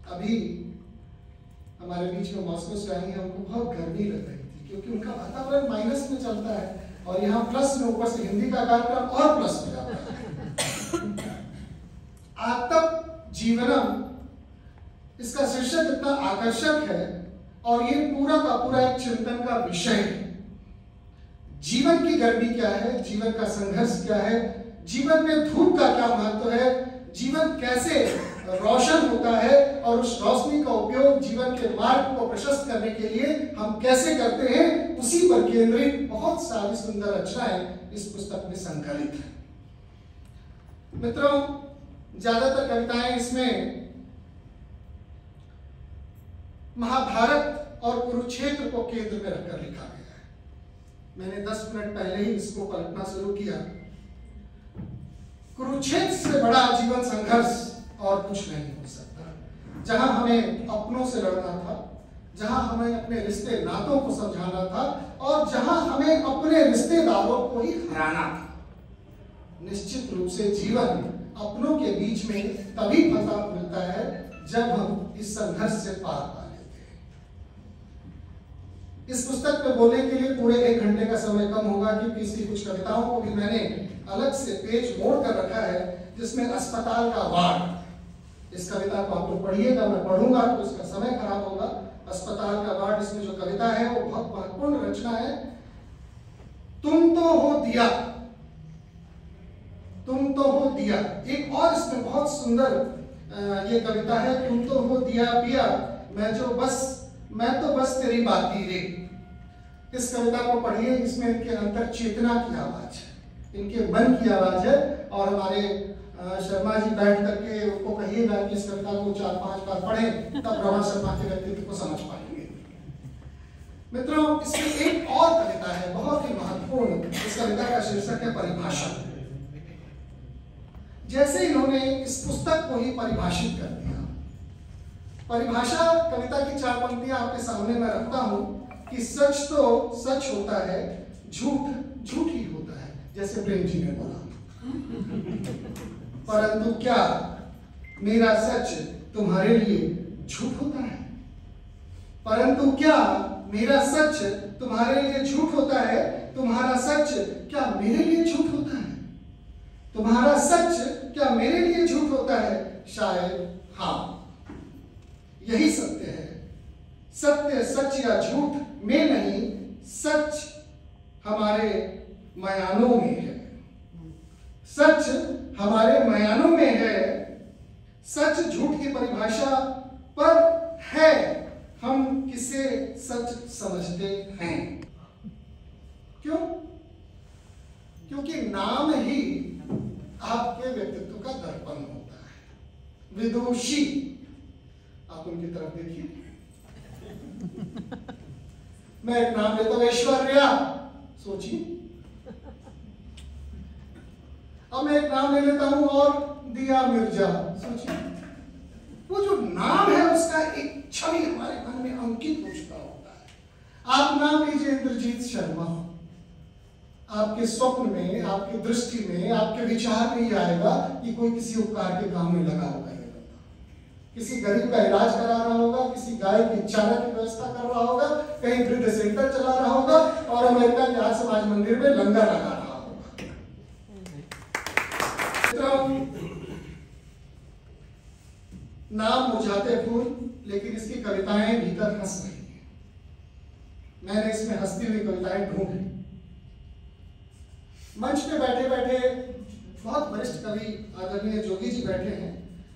अभी हमारे बीच में मॉस्को से आई है, उनको बहुत गर्मी लग रही थी क्योंकि उनका वातावरण माइनस में चलता है और यहाँ प्लस में, ऊपर से हिंदी का कार्यक्रम और प्लस में जाता है। आतप जीवनम, इसका शीर्षक इतना आकर्षक है और ये पूरा का पूरा एक चिंतन का विषय है। जीवन की गर्मी क्या है, जीवन का संघर्ष क्या है, जीवन में धूप का क्या महत्व है, जीवन कैसे रोशन होता है, और उस रोशनी का उपयोग जीवन के मार्ग को प्रशस्त करने के लिए हम कैसे करते हैं, उसी पर केंद्रित बहुत सारी सुंदर रचनाएं इस पुस्तक में संकलित है। मित्रों, ज्यादातर कविताएं इसमें महाभारत और कुरुक्षेत्र को केंद्र में रखकर लिखा गया है। मैंने 10 मिनट पहले ही इसको पलटना शुरू किया। कुरुक्षेत्र से बड़ा जीवन संघर्ष और कुछ नहीं हो सकता। जहां हमें अपनों से लड़ना था, जहां हमें अपने रिश्ते नातों को समझाना था, और जहां हमें अपने रिश्तेदारों को ही हराना था। निश्चित रूप से जीवन अपनों के बीच में तभी फंसा मिलता है जब हम इस संघर्ष से पार पा लेते हैं। इस पुस्तक पे बोलने के लिए पूरे 1 घंटे का समय कम होगा, क्योंकि इसकी कुछ कविताओं को भी मैंने अलग से पेज मोड़ कर रखा है, जिसमें अस्पताल का वार्ड। इस कविता को आप लोग पढ़िएगा, मैं पढ़ूंगा तो इसका समय खराब होगा। अस्पताल का वार्ड, इसमें जो कविता है वो बहुत महत्वपूर्ण रचना है। तुम तो हो दिया, तुम तो हो दिया। एक और इसमें बहुत सुंदर ये कविता है, तुम तो हो दिया पिया, मैं तो बस तेरी बाती रे। इस कविता को पढ़िए, इसमें इनके अंतर चेतना की आवाज है, इनके मन की आवाज है। और हमारे शर्मा जी बैठ करके उनको कहिएगा कि इस कविता को 4-5 बार पढ़ें, तब रमा शर्मा के व्यक्तित्व को समझ पाएंगे। मित्रों, इसमें एक और कविता है बहुत ही महत्वपूर्ण। इस कविता का शीर्षक है परिभाषा। जैसे इन्होंने इस पुस्तक को ही परिभाषित कर दिया। परिभाषा कविता की 4 पंक्तियां आपके सामने मैं रखता हूं कि सच तो सच होता है, झूठ झूठ ही होता है, जैसे प्रेम जी ने बोला। परंतु क्या मेरा सच तुम्हारे लिए झूठ होता है? परंतु क्या मेरा सच तुम्हारे लिए झूठ होता है? तुम्हारा सच क्या मेरे लिए झूठ होता है? तुम्हारा सच क्या मेरे लिए झूठ होता है? शायद हाँ, यही सत्य है। सत्य सच या झूठ में नहीं, सच हमारे मयानों में है। सच हमारे मयानों में है। सच झूठ की परिभाषा पर है, हम किसे सच समझते हैं। क्यों? क्योंकि नाम ही आपके व्यक्तित्व का दर्पण होता है। विदुषी, आप उनकी तरफ देखिए। मैं एक नाम लेता हूं, ऐश्वर्या, सोचिए। अब मैं एक नाम ले लेता हूं और दिया मिर्जा, सोचिए। वो जो नाम है उसका एक छवि हमारे मन में अंकित हो चुका होता है। आप नाम लीजिए इंद्रजीत शर्मा, आपके स्वप्न में, आपकी दृष्टि में, आपके विचार में ही आएगा कि कोई किसी उपकार के काम में लगा होगा, किसी गरीब का इलाज करा रहा होगा, किसी गाय की चारा की व्यवस्था कर रहा होगा, कहीं वृद्ध सेंटर चला रहा होगा और अमेरिका के आज समाज मंदिर में लंगर लगा रहा होगा। नाम मुरझाते फूल, लेकिन इसकी कविताएं भीतर हंस रही हैं। मैंने इसमें हंसती हुई कविताएं ढूंढी। मंच पे बैठे बैठे बहुत वरिष्ठ कवि आदरणीय जोगी जी बैठे हैं,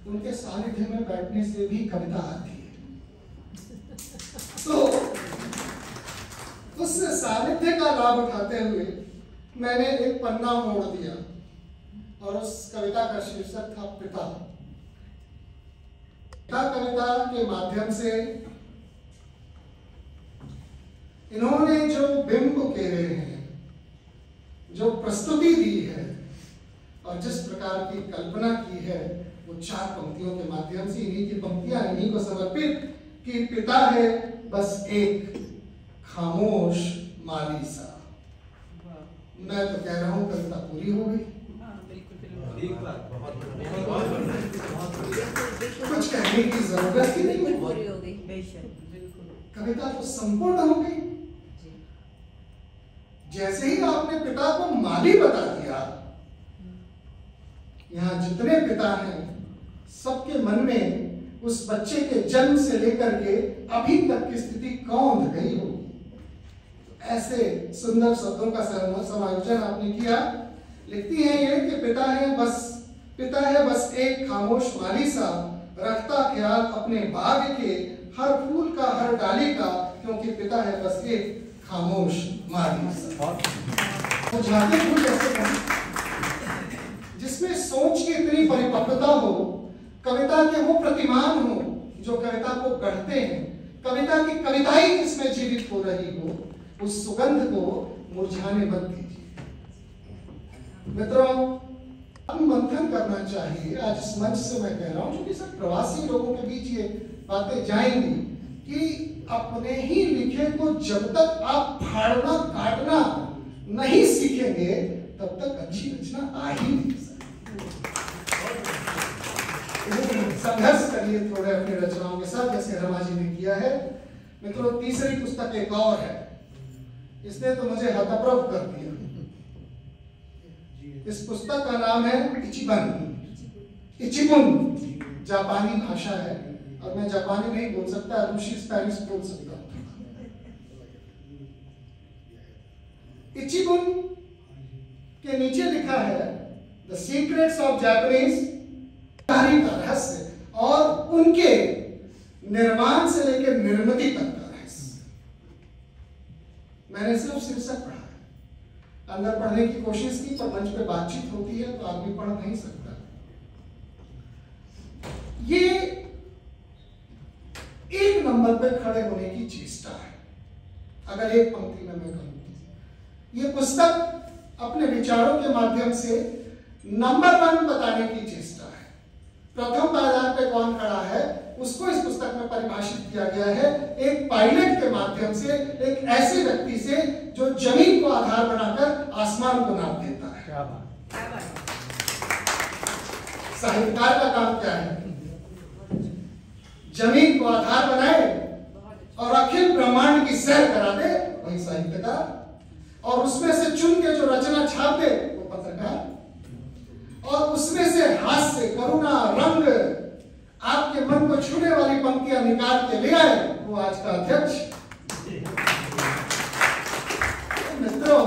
उनके सानिध्य में बैठने से भी कविता आती है। तो उस सानिध्य का लाभ उठाते हुए मैंने एक पन्ना मोड़ दिया और उस कविता का शीर्षक था पिता। कविता के माध्यम से इन्होंने जो बिंब उकेरे हैं, जो प्रस्तुति दी है और जिस प्रकार की कल्पना की है, वो 4 पंक्तियों के माध्यम से इन्हीं की पंक्तियां इन्हीं को समर्पित कि पिता है बस एक खामोश माली सा। मैं तो कह रहा हूं कविता पूरी हो गई। कुछ कहने की जरूरत ही नहीं, पूरी हो गई। कविता तो संपूर्ण हो गई। जैसे ही आपने पिता को माली बता दिया, यहाँ जितने पिता हैं सबके मन में उस बच्चे के जन्म से लेकर के अभी तक की स्थिति कौंध गई होगी। ऐसे सुंदर शब्दों का समायोजन आपने किया। लिखती है ये कि पिता है बस एक खामोश माली सा, रखता ख्याल अपने बाग के हर फूल का, हर डाली का, क्योंकि पिता है बस एक खामोश माली सा। तो जाते फूल कैसे, जिसमें सोच की इतनी परिपक्वता हो, कविता के वो प्रतिमान हो जो कविता को गढ़ते हैं, कविता की कविताई जिसमें जीवित हो रही हो, उस सुगंध को मुरझाने मत दीजिए। मित्रों, हम मंथन करना चाहिए। आज इस मंच से मैं कह रहा हूं, क्योंकि सब प्रवासी लोगों के बीच ये बातें जाएंगी कि अपने ही लिखे को जब तक आप फाड़ना काटना नहीं सीखेंगे, तब तक अच्छी रचना आ ही नहीं सकती। संघर्ष करिए थोड़े अपनी रचनाओं के साथ, जैसे रमा जी ने किया है। मित्रों, तीसरी पुस्तक एक और है, इसने तो मुझे हतप्रभ कर दिया। इस पुस्तक का नाम है इचिबुन, जापानी भाषा है और मैं जापानी नहीं बोल सकता, रूसी स्पेनिश बोल सकता हूं। इचिबुन के नीचे लिखा है द सीक्रेट्स ऑफ जापानीज, का रहस्य और उनके निर्माण से लेकर निर्मिति तक का रहस्य। मैंने सिर्फ शीर्षक पढ़ा है, अंदर पढ़ने की कोशिश की, पर मंच पे बातचीत होती है तो आदमी पढ़ नहीं सकता। ये एक नंबर पे खड़े होने की चेष्टा है। अगर एक पंक्ति में मैं कहूँ, ये पुस्तक अपने विचारों के माध्यम से नंबर 1 बताने की चेष्टा है। प्रथम पायदान पे कौन खड़ा है उसको इस पुस्तक में परिभाषित किया गया है एक पायलट के माध्यम से, एक ऐसे व्यक्ति से जो जमीन को आधार बनाकर आसमान को नाप देता है। क्या बात। साहित्यकार का काम क्या है? जमीन को आधार बनाए और अखिल ब्रह्मांड की सैर करा दे, वही साहित्यकार। और उसमें से चुन के जो रचना छाप दे वो पत्रकार। और उसमें से हास्य, करुणा, रंग, आपके मन को छूने वाली पंक्तियां निकाल के ले आए वो आज का अध्यक्ष। मित्रों,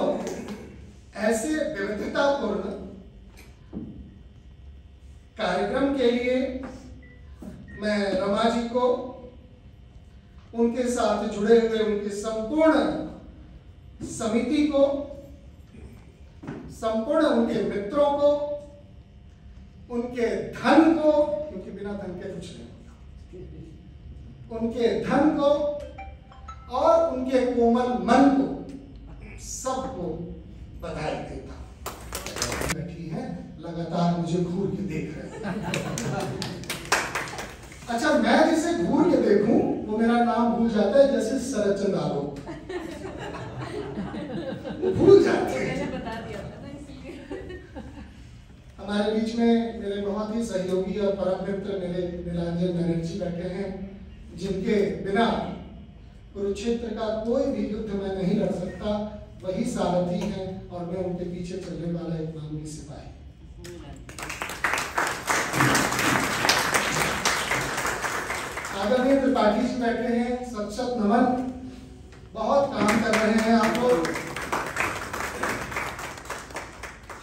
ऐसे विविधतापूर्ण कार्यक्रम के लिए मैं रमा जी को, उनके साथ जुड़े हुए उनकी संपूर्ण समिति को, संपूर्ण उनके मित्रों को, उनके धन को, क्योंकि बिना धन के कुछ नहीं होता, उनके धन को और उनके कोमल मन को, सबको बधाई देता। बैठी है लगातार मुझे घूर के देख रहे हैं। अच्छा, मैं जिसे घूर के देखूं वो मेरा नाम भूल जाता है, जैसे शरद चंद्र आरोप भूल जाते हैं। हमारे बीच में मेरे बहुत ही सहयोगी और परम मित्र मेरे नीलांजन बनर्जी बैठे हैं, जिनके बिना कुरुक्षेत्र का कोई भी युद्ध में नहीं लड़ सकता। वही सारथी हैं और मैं उनके पीछे चलने वाला एक मामूली सिपाही। आदरणीय त्रिपाठी जी बैठे हैं, सत नमन। बहुत काम कर रहे हैं आप लोग।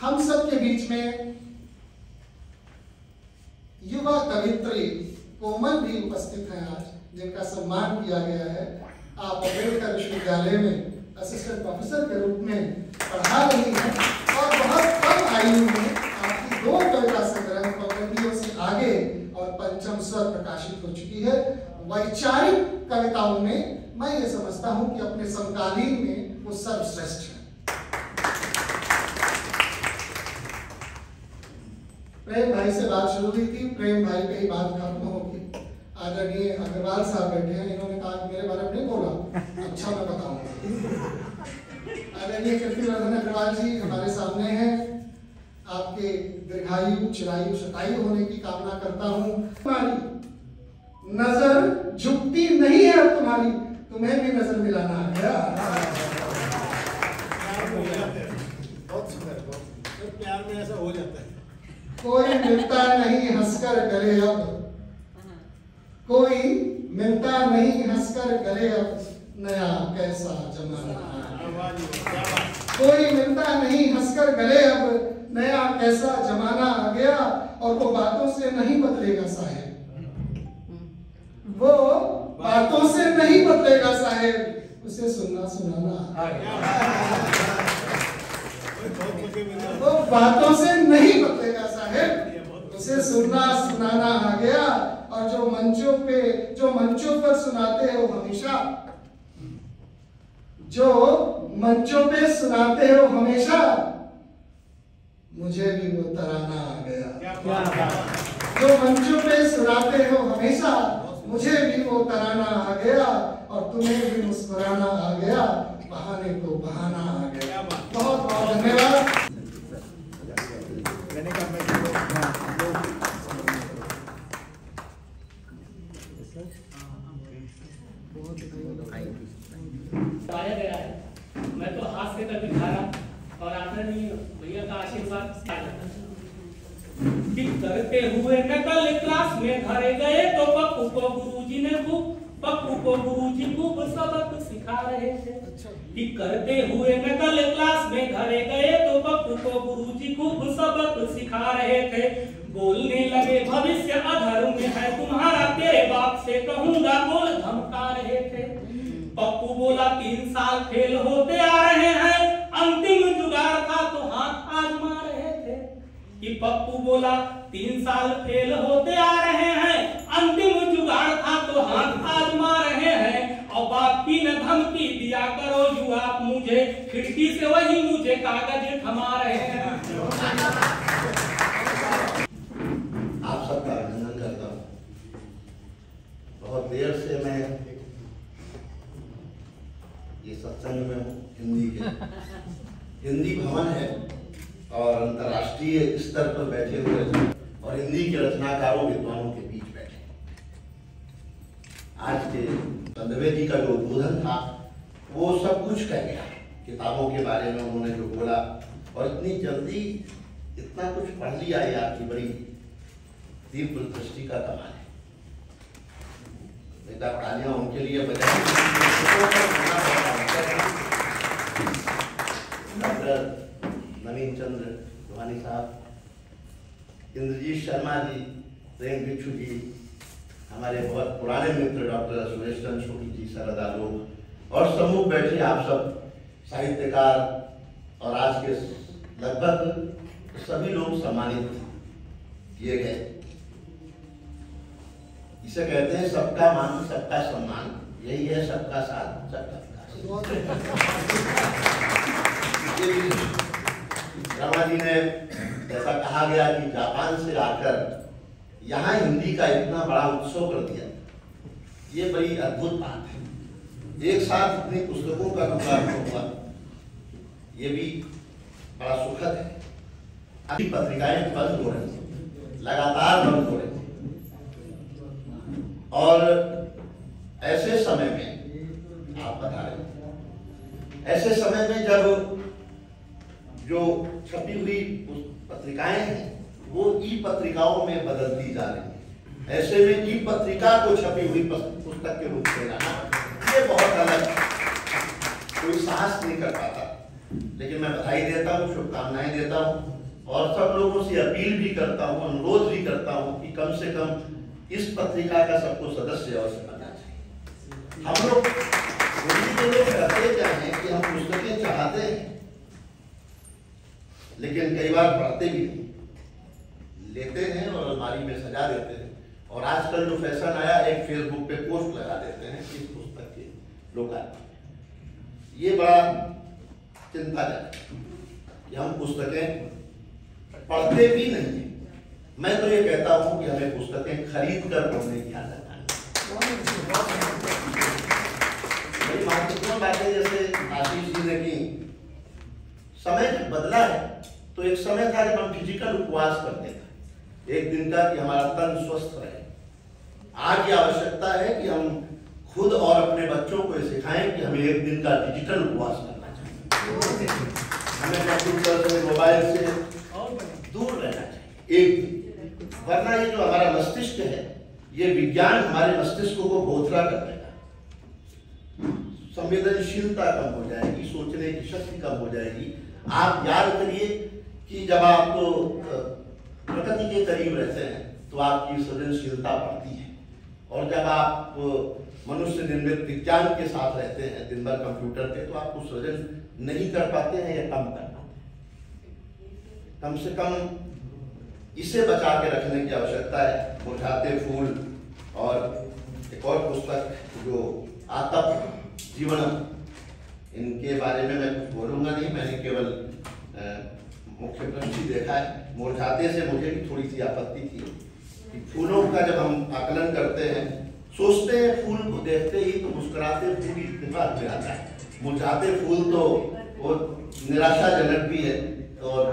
हम सब के बीच में युवा कवित्री कोमल भी उपस्थित हैं आज, जिनका सम्मान किया गया है। आप अम्बेडकर विश्वविद्यालय में असिस्टेंट प्रोफेसर के रूप में पढ़ा रही हैं और बहुत कम आयु में आपकी 2 कविता संग्रह पगडंडियों से आगे और पंचम स्वर प्रकाशित हो चुकी है। वैचारिक कविताओं में मैं ये समझता हूं कि अपने समकालीन में वो सर्वश्रेष्ठ है। प्रेम भाई से बात शुरू हुई थी, प्रेम भाई पे ही बात खत्म होगी। आदरणीय अग्रवाल साहब बैठे हैं, इन्होंने कहा कि मेरे बारे में नहीं बोला, अच्छा मैं बताऊंगा। आदरणीय कीर्तिवर्धन अग्रवाल जी हमारे सामने हैं। आपके दीर्घायु, चिरायु, शतायु होने की कामना करता हूँ। तुम्हारी नजर झुकती नहीं है अब तुम्हारी, तुम्हें भी नजर मिलाना है। बहुत सुंदर, बहुत प्यार में ऐसा हो जाता है। कोई मिलता नहीं हंसकर गले अब, कोई मिलता नहीं हंसकर गले अब, नया कैसा जमाना। कोई मिलता नहीं हंसकर गले अब, नया कैसा जमाना आ गया। और वो बातों से नहीं बदलेगा साहेब, वो बातों से नहीं बदलेगा साहेब, उसे सुनना सुनाना आ गया। वो बातों से नहीं बदलेगा साहेब, उसे सुनना सुनाना आ गया। और जो मंचों पर सुनाते हो हमेशा, जो मंचों पे सुनाते हो हमेशा, मुझे भी वो तराना आ गया। जो मंचों पे सुनाते हो हमेशा, मुझे भी वो तराना आ गया। और तुम्हें भी मुस्कुराना आ गया, बहाने को बहाना आ गया। बहुत बहुत धन्यवाद। पाया गया है, मैं तो हाथ से कभी खाना और आदरणीय भैया का आशीर्वाद करते हुए नकल क्लास में घरे गए तो पप्पू को गुरुजी ने खूब सबक सिखा रहे थे। करते हुए नकल क्लास में घरे गए तो पप्पू को गुरुजी खूब सबक सिखा रहे थे। बोलने लगे भविष्य अधर्म में है तुम्हारा, तेरे बाप से कहूंगा बोल धमका रहे थे। पप्पू बोला 3 साल फेल होते आ रहे हैं, अंतिम जुगाड़ था तो हाथ आजमा रहे थे। कि पप्पू बोला 3 साल फेल होते आ रहे हैं, अंतिम जुगाड़ था तो हाथ आजमा रहे हैं। और बाप की न धमकी दिया दिया करो यू आप मुझे, खिड़की से वही मुझे कागज थमा रहे हैं। आप सबका अभिनंदन करता हूँ। बहुत देर से मैं ये सत्संग में हूँ हिंदी के। हिंदी भवन है और अंतर्राष्ट्रीय स्तर पर बैठे हुए और हिंदी के रचनाकारों विद्वानों के बीच बैठे। आज के संदवे जी का जो उद्बोधन था वो सब कुछ कह गया। किताबों के बारे में उन्होंने जो बोला और इतनी जल्दी इतना कुछ पढ़ लिया, ये आपकी बड़ी तीव्र दृष्टि का कमाल है। बेटा तालियां उनके लिए बजाएं। डॉक्टर नवीन चंद्र लोहानी साहब, इंद्रजीत शर्मा जी, प्रेम भिक्षु जी, हमारे बहुत पुराने मित्र डॉक्टर सुरेश चंद्र शुक्ल जी, सरदा लोग और सम्मुख बैठे आप सब साहित्यकार और आज के लगभग सभी लोग सम्मानित किए गए। इसे कहते हैं सबका मान सबका सम्मान, यही है सबका साथ सबका विकास। शर्मा जी ने ऐसा कहा गया कि जापान से आकर यहाँ हिंदी का इतना बड़ा उत्सव कर दिया, ये बड़ी अद्भुत बात है। एक साथ इतनी पुस्तकों का लोकार्पण हुआ, ये भी बड़ा सुखद है। अभी पत्रिकाएं बंद हो रही, लगातार बंद हो रही, और ऐसे समय में आप बता रहे, ऐसे समय में जब जो छपी हुई पत्रिकाएं हैं वो ई पत्रिकाओं में बदलती जा रही है, ऐसे में ई पत्रिका को छपी हुई पुस्तक के रूप में लाना ये बहुत अलग, कोई साहस नहीं कर पाता। लेकिन मैं बधाई देता हूँ, शुभकामनाएं देता हूँ और सब लोगों से अपील भी करता हूँ, अनुरोध भी करता हूँ कि कम से कम इस पत्रिका का सबको सदस्य अवश्य बनना चाहिए। हम लोग हिंदी के लोग कहते क्या हैं कि हम पुस्तकें चाहते हैं लेकिन कई बार पढ़ते भी नहीं, लेते हैं और अलमारी में सजा देते हैं। और आजकल जो फैशन आया, एक फेसबुक पे पोस्ट लगा देते हैं इस पुस्तक के लोकार्पण। ये बड़ा चिंताजनक कि हम पुस्तकें पढ़ते भी नहीं है। मैं तो ये कहता हूं कि हमें पुस्तकें खरीद कर पढ़ने की आदत आनी। बड़ी महत्वपूर्ण बातें जैसे आशीष जी ने की, समय बदला है। तो एक समय था जब हम फिजिकल उपवास करते थे एक दिन का कि हमारा तन स्वस्थ रहे। आज ये आवश्यकता है कि हम खुद और अपने बच्चों को सिखाएं कि हमें एक दिन का डिजिटल उपवास करना चाहिए। हमें कंप्यूटर से, मोबाइल से दूर रहना चाहिए एक दिन, वरना ये जो हमारा मस्तिष्क है, ये विज्ञान हमारे मस्तिष्क को बोथरा कर देगा। संवेदनशीलता कम हो जाएगी, सोचने की शक्ति कम हो जाएगी। आप याद करिए कि जब आप प्रकृति के करीब रहते हैं तो आपकी सृजनशीलता बढ़ती है, और जब आप मनुष्य निर्मित विज्ञान के साथ रहते हैं दिन भर कंप्यूटर पे, तो आपको सृजन नहीं कर पाते हैं या कम कर पाते हैं। कम से कम इसे बचा के रखने की आवश्यकता है। मुरझाते फूल और एक और पुस्तक जो आतप जीवनम, इनके बारे में मैं कुछ बोलूंगा नहीं, मैंने केवल मुख्य प्रश्न ही देखा है। मुरझाते से मुझे भी थोड़ी सी आपत्ति थी कि फूलों का जब हम आकलन करते हैं, सोचते हैं फूल को देखते ही तो मुस्कुराते फूल ही दिमाग में आता है। मुरझाते फूल तो वो निराशाजनक भी है और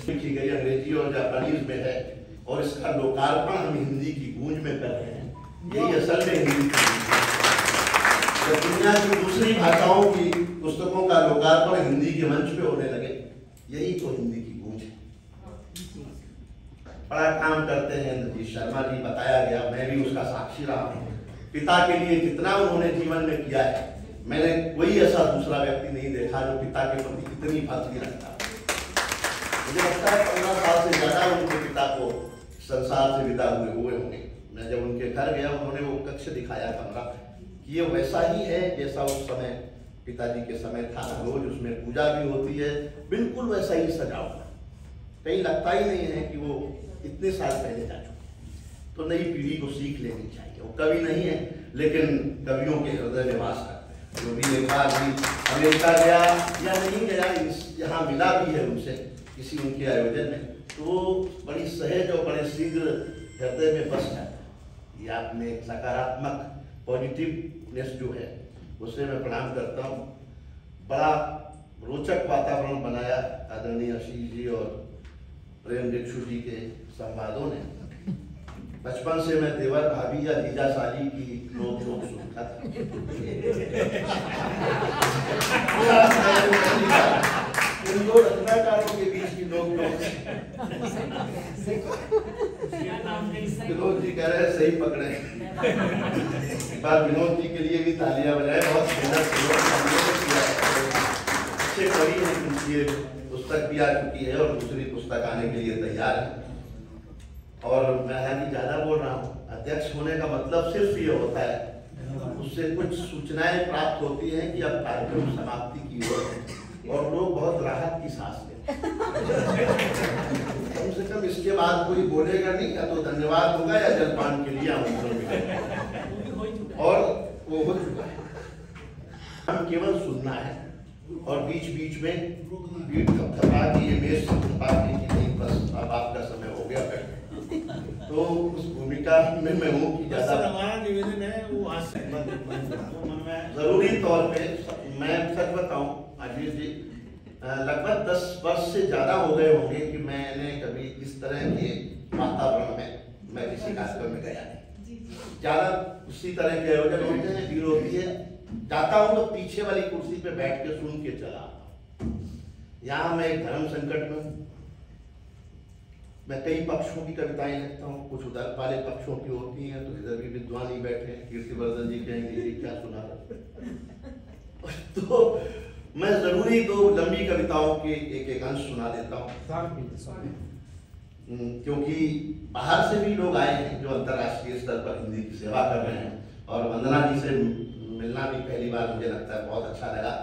लिखी गई अंग्रेजी और जापानीज में है, और इसका लोकार्पण हम हिंदी की गूंज में कर रहे हैं। यही असल में हिंदी जब दुनिया की दूसरी भाषाओं की पुस्तकों का लोकार्पण हिंदी के मंच पे होने लगे, यही तो हिंदी की गूंज है। बड़ा काम करते हैं इंद्रजीत शर्मा जी, बताया गया, मैं भी उसका साक्षी रहा हूँ। पिता के लिए जितना उन्होंने जीवन में किया है, मैंने कोई ऐसा दूसरा व्यक्ति नहीं देखा जो पिता के प्रति इतनी फांसी रखता। मुझे लगता है 15 साल से ज्यादा उनके पिता को संसार से विदा हुए होंगे। मैं जब उनके घर गया, उन्होंने वो कक्ष दिखाया, कमरा, कि ये वैसा ही है जैसा उस समय पिताजी के समय था। रोज उसमें पूजा भी होती है, बिल्कुल वैसा ही सजा हुआ, कहीं लगता ही नहीं है कि वो इतने साल पहले जा चुके। तो नई पीढ़ी को सीख लेनी चाहिए। वो कवि नहीं है लेकिन कवियों के हृदय में वास करते हैं। जो भी एक बार भी अमेरिका गया या नहीं गया, यहाँ मिला भी है उनसे किसी उनके आयोजन में, तो वो बड़ी सहज और बड़े शीघ्र हृदय में बस जाता है। ये आप में एक सकारात्मक पॉजिटिवनेस जो है उसे मैं प्रणाम करता हूँ। बड़ा रोचक वातावरण बनाया आदरणीय आशीष जी और प्रेम दीक्षु जी के संवादों ने। बचपन से मैं देवर भाभी या जीजा साली की नोक झोंक सुनता था। इन दो रचनाकारों के बीच की नोक झोंक। विनोद जी कह रहे हैं सही पकड़े। एक बार विनोद जी के लिए भी तालियां बजाएं। बहुत अच्छे कवि हैं, उनकी पुस्तक भी आ चुकी है और दूसरी पुस्तक आने के लिए तैयार है। और मैं हालांकि ज्यादा बोल रहा हूँ, अध्यक्ष होने का मतलब सिर्फ ये होता है, उससे कुछ सूचनाएं प्राप्त होती हैं कि अब कार्यक्रम समाप्ति की ओर है और लोग बहुत राहत की सांस लेते हैं। कम से कम इसके बाद कोई बोलेगा नहीं, या तो धन्यवाद होगा या जलपान के लिए आमंत्रण मिलेगा, और वो हो चुका है। हम केवल सुनना है और बीच बीच में पीठ थपथपा के ये मेज थपथपा के कि नहीं बस अब आपका समय हो गया बैठ। तो उस भूमिका में मैं हूँ कि ज्यादा हमारा निवेदन है वो आज जरूरी तौर पे मैं सच बताऊं आशीष जी, लगभग 10 वर्ष से ज्यादा हो गए होंगे कि मैंने कभी इस तरह के वातावरण में मैं किसी कार्यक्रम में गया नहीं। ज्यादा उसी तरह के आयोजन होते हैं, भीड़ होती है, जाता हूँ तो पीछे वाली कुर्सी पे बैठ के सुन के चला आता हूँ। यहाँ मैं एक धर्म संकट में हूँ। मैं कई पक्षों की कविताएं लिखता हूँ, कुछ उधर वाले पक्षों की होती हैं, तो इधर भी विद्वान ही बैठे हैं, कीर्तिवर्धन जी कहेंगे ये क्या सुना रहा। तो मैं जरूरी दो लंबी कविताओं के एक अंश सुना देता हूँ, क्योंकि बाहर से भी लोग आए हैं जो अंतर्राष्ट्रीय स्तर पर हिंदी की सेवा कर रहे हैं। और वंदना जी से मिलना भी पहली बार मुझे लगता है बहुत अच्छा लगा।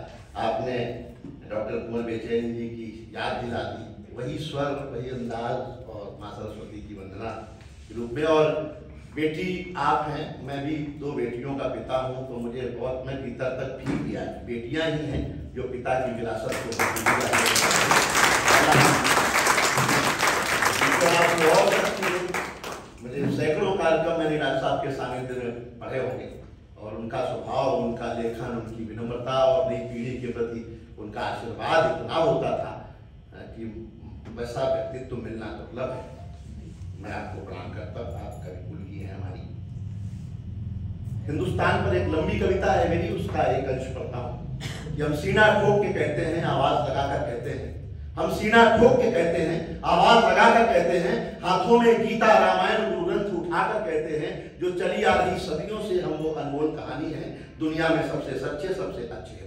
आपने डॉक्टर कुंवर बेचैन जी की याद दिला दी, वही स्वर वही अंदाज और माँ सरस्वती की वंदना के रूप में। और बेटी आप हैं, मैं भी 2 बेटियों का पिता हूँ, तो मुझे बहुत, मैं भीतर तक फील किया बेटियां ही हैं जो पिता की विरासत को मुझे सैकड़ों कार्यक्रम मैंने राज साहब के सानिध्य में पढ़े होंगे, और उनका स्वभाव, उनका लेखन, उनकी विनम्रता और नई पीढ़ी के प्रति उनका आशीर्वाद इतना होता था कि वैसा व्यक्तित्व मिलना दुर्लभ है। मैं आपको प्रणाम करता हूँ, आप कवि कुल की है हमारी। हिंदुस्तान पर एक लंबी कविता है मेरी, उसका एक अंश पढ़ता हूँ कि हम सीना ठोक के कहते हैं, आवाज लगाकर कहते हैं। हम सीना ठोक के कहते हैं, आवाज लगाकर कहते हैं, हाथों में गीता रामायण गुरु ग्रंथ उठाकर कहते हैं, जो चली आ रही सदियों से हम वो अनमोल कहानी है, दुनिया में सबसे सच्चे सबसे अच्छे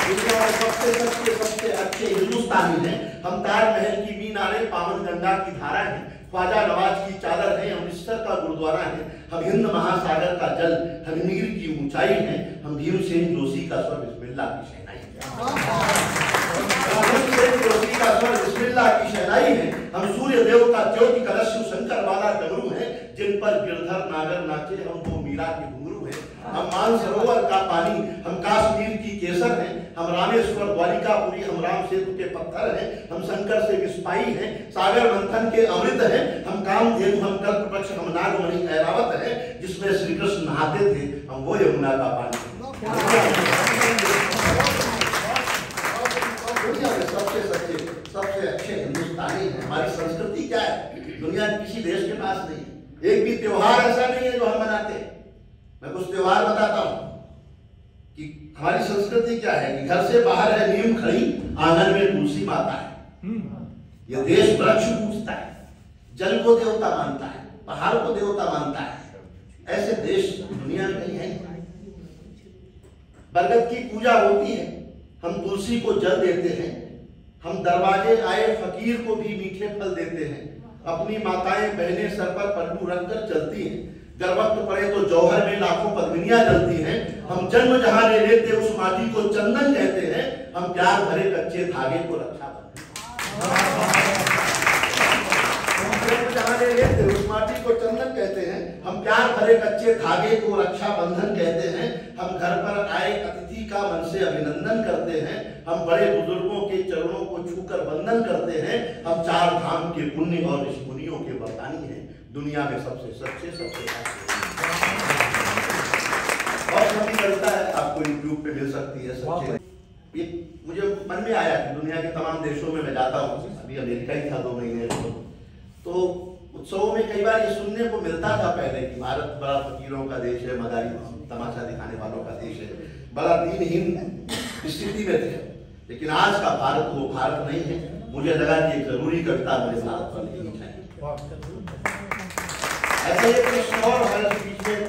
दुनिया में सबसे अच्छे हिंदुस्तानी हैं। हम ताजमहल की मीनारे, पावन गंगा की धारा है, ख्वाजा नवाज की चादर है, अमृतसर का गुरुद्वारा है, हम हिंद महासागर का जल, हम नीर की ऊंचाई है, हम भीमसेन जोशी का स्वर बिस्मिल्लाह की शहनाई है, हम सूर्य देव का ज्योति कलश शिव शंकर वाला डमरू है, जिन पर गिरधर नागर नाचे, हम वो मीरा के घुंघरू है। हम मानसरोवर का पानी, हम कश्मीर की केसर हैं, हम रामेश्वर द्वारिकापुरी, हम राम सेतु के पत्थर हैं, हम शंकर से विस्पाई हैं, सागर मंथन के अमृत हैं, हम कामधेनु, हम कल्पवृक्ष, हम नागमणि ऐरावत हैं, जिसमें श्री कृष्ण नहाते थे, हम वो यमुना का पानी। दुनिया में सबसे सच्चे सबसे अच्छे हिंदुस्तानी हैं। हमारी संस्कृति क्या है, दुनिया के किसी देश के पास नहीं है। एक भी त्योहार ऐसा नहीं है जो हम मनाते हैं। मैं कुछ त्योहार बताता हूँ कि हमारी संस्कृति क्या है कि घर से बाहर है नीम खड़ी, आंगन में तुलसी माता है। यह देश वृक्ष पूजता है, जल को देवता मानता है, पहाड़ को देवता मानता है। ऐसे देश दुनिया में कहीं है। बरगद की पूजा होती है, हम तुलसी को जल देते हैं, हम दरवाजे आए फकीर को भी मीठे फल देते हैं, अपनी माताएं बहनें सर पर पल्लू रखकर चलती हैं, गर्भवत पड़े तो जौहर में लाखों पद्मिनियां जलती हैं, हम जन्म जहां ले लेते उस माटी को चंदन कहते हैं, हम प्यार भरे कच्चे धागे को रक्षा बनते हैं। ले लेते, उस माटी को चंदन कहते हैं। हम प्यार भरे कच्चे धागे को रक्षा बंधन कहते हैं। हम घर पर आए अतिथि का मन से अभिनंदन करते हैं। हम बड़े बुजुर्गों के चरणों को छूकर वंदन करते हैं। हम चार धाम के पुण्य और ऋषि मुनियों के वरदानी हैं, दुनिया में सबसे सच्चे, सबसे और सभी कविता है, आपको यूट्यूब पे मिल सकती है। सच्चे ये मुझे मन में आया कि दुनिया के तमाम देशों में मैं जाता हूँ, अभी अमेरिका ही था 2 महीने तो उत्सवों में कई बार ये सुनने को मिलता था पहले कि भारत बड़ा फकीरों का देश है, मदारी तमाशा दिखाने वालों का देश है, बड़ा दीनहीन स्थिति में थे। लेकिन आज का भारत वो भारत नहीं है। मुझे लगा कि एक जरूरी कविता मुझे भारत पर लिखनी चाहिए। ऐसे एक प्रश्न और हमारे बीच में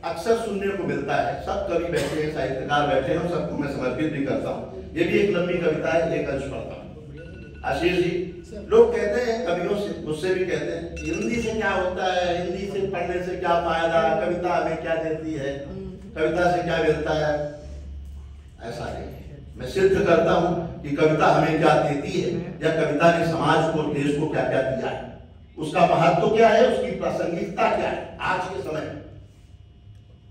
अक्सर सुनने को मिलता है। सब कवि बैठे हैं, साहित्यकार बैठे हैं, सबको मैं समर्पित भी करता हूँ। ये भी एक लंबी कविता है, एक अंश पढ़ता हूँ। आशीष जी, लोग कहते हैं कवियों से, मुझसे भी कहते हैं हिंदी से क्या होता है, हिंदी से पढ़ने से क्या फायदा, कविता हमें क्या देती है, कविता से क्या मिलता है। ऐसा नहीं है। मैं सिद्ध करता हूँ कि कविता हमें क्या देती है, या कविता ने समाज को, देश को क्या क्या दिया है, उसका महत्व क्या है, उसकी प्रासंगिकता क्या है आज के समय में।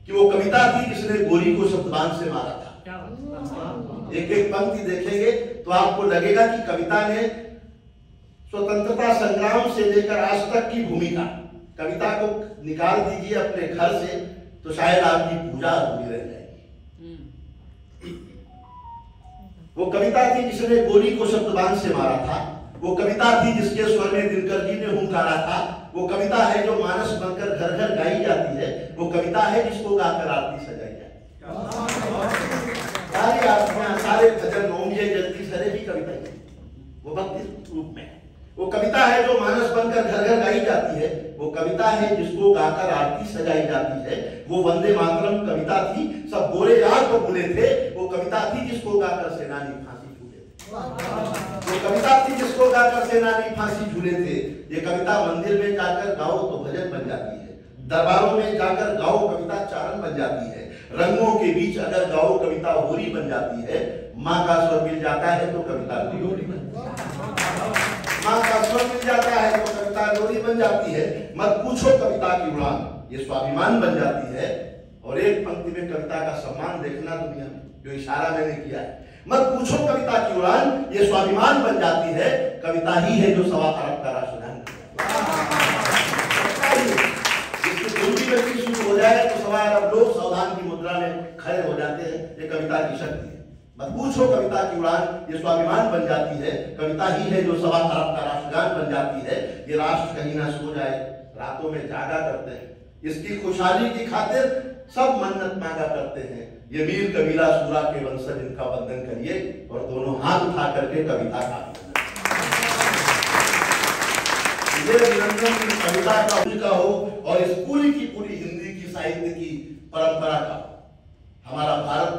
कि वो कविता थी जिसने गोरी को शब्दबान से मारा था। एक एक पंक्ति देखेंगे तो आपको लगेगा कि कविता ने स्वतंत्रता संग्राम से लेकर आज तक की भूमिका, कविता को निकाल दीजिए अपने घर से तो शायद आपकी पूजा अधूरी रह जाएगी। वो कविता थी जिसने गोरी को शब्दबान से मारा था। वो कविता थी जिसके स्वर में दिनकर जी ने हुंकारा था। वो कविता है जो मानस बनकर घर घर गाई जाती है। वो कविता है जिसको गाकर आरती सजाई जाती है। सारी आरतियां, सारे भजन, ओम जय जगदीश हरे भी कविता है, वो भक्ति रूप में है। वो कविता है जो मानस बनकर घर घर गाई जाती है। वो कविता है जिसको गाकर आरती सजाई जाती है। वो वंदे मातरम कविता थी, सब गोरे यार को भूले थे। वो कविता थी जिसको गाकर सेनानी फांसी झूले थे। वो कविता थी जिसको गाकर सेनानी फांसी झूले थे। ये कविता मंदिर में जाकर गाओ तो भजन बन जाती है, दरबारों में जाकर गाओ कविता चारण बन जाती है, रंगों के बीच अगर गाओ कविता होरी बन जाती है। माँ का स्वर मिल जाता है तो कविता लोरी बन जाती है। माँ का स्वर मिल जाता है तो कविता लोरी बन जाती है। मत पूछो कविता की उड़ान, ये स्वाभिमान बन जाती है। और एक पंक्ति में कविता का सम्मान देखना दुनिया में, जो इशारा मैंने किया है, मत पूछो कविता की उड़ान, ये स्वाभिमान बन जाती है। कविता ही है जो 1.25 अरब का राष्ट्रगान शुरू हो जाए तो 1.25 अरब लोग सावधान की मुद्रा में खड़े हो जाते हैं। ये कविता की शक्ति है। मत पूछो कविता की उड़ान, ये स्वाभिमान बन जाती है। कविता ही है जो 1.25 अरब का राष्ट्रगान बन जाती है। ये राष्ट्र कहीं ना सो जाए, रातों में जागा करते हैं। इसकी खुशहाली की खातिर सब मन्नत मांगा करते हैं। ये मीर कबीला सूरा के वंशज, इनका वंदन करिए और दोनों हाथ उठा करके कविता का अभिनंदन कविता का हो और इस पूरी की पूरी हिंदी की साहित्य की परंपरा का। हमारा भारत,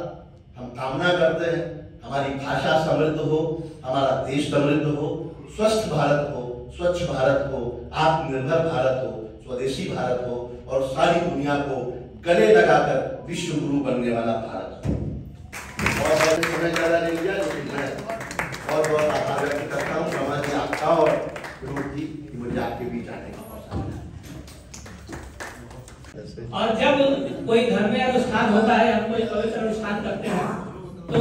हम कामना करते हैं हमारी भाषा समृद्ध हो, हमारा देश समृद्ध हो, स्वस्थ भारत हो, स्वच्छ भारत हो, आत्मनिर्भर भारत हो, स्वदेशी भारत हो और सारी दुनिया को गले लगाकर विश्व गुरु बनने वाला भारत हो। और समय ज्यादा नहीं लिया, लेकिन मैं बहुत बहुत आभार व्यक्त करता हूँ समाज में आपका और विनोद जी कि मुझे आपके बीच आने का मौका मिला। और जब कोई धर्मीय अनुष्ठान होता है, हम कोई पवित्र अनुष्ठान करते हैं तो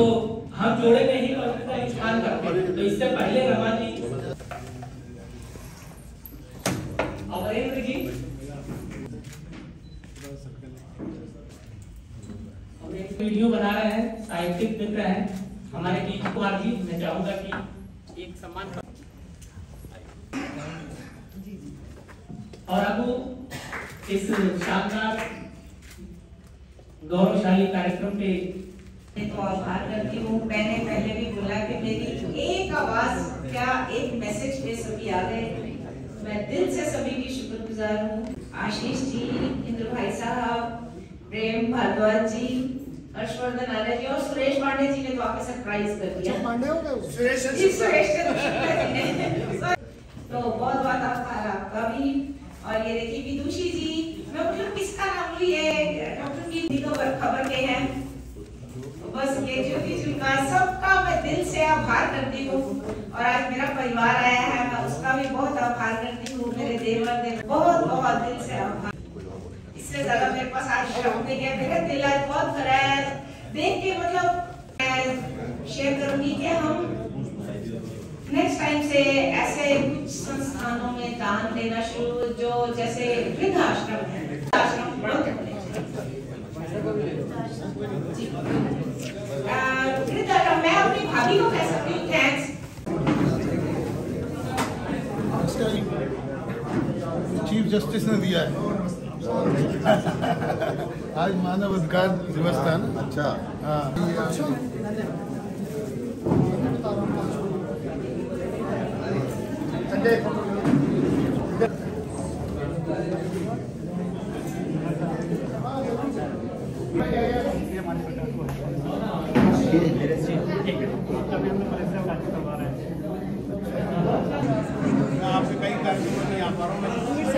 हम जोड़े में ही पवित्र अनुष्ठान करते हैं। तो इससे पहले रमा जी अमरेंद्र जी वीडियो बना रहे हैं, साहित्यिक मित्र हैं हमारे कीर्ति कुमार जी। मैं चाहूंगा कि एक सम्मान और अब इस शानदार गौरवशाली कार्यक्रम पे तो आभार करती हूँ। मैंने पहले भी बोला कि मेरी एक आवाज क्या एक मैसेज पे सभी आ गए। मैं दिल से सभी की शुक्रगुजार हूँ। आशीष जी, इंद्र भाई साहब, प्रेम भारद्वाज जी, हर्षवर्धन आर्य जी और सुरेश पांडे जी ने तो आके सरप्राइज कर दिया। पांडे हो गए सुरेश तो बहुत बहुत आभार आपका भी। और ये देखिए विदुषी जी, मैं मतलब किसका नाम ली है, डॉक्टर की खबर के हैं, बस ये ज्योति जी का सबका मैं दिल से आभार करती हूँ। और आज मेरा परिवार आया है, मैं उसका भी बहुत आभार करती हूँ। मेरे जेवर दे, बहुत बहुत दिल से आभार। इससे ज्यादा मेरे पास आज शब्द नहीं है, मेरा दिल आज बहुत भरा है देख के। मतलब मैं शेयर करूंगी कि हम नेक्स्ट टाइम से ऐसे कुछ संस्थानों में दान देना शुरू, जो जैसे वृद्धाश्रम है, वृद्धाश्रम बड़ों के वृद्धाश्रम। मैं अपनी भाभी को कह सकती हूँ थैंक्स। चीफ जस्टिस ने दिया है। आज मानव अधिकार दिवस था ना। अच्छा हाँ। आपसे कई कार्यक्रमों में यहाँ पर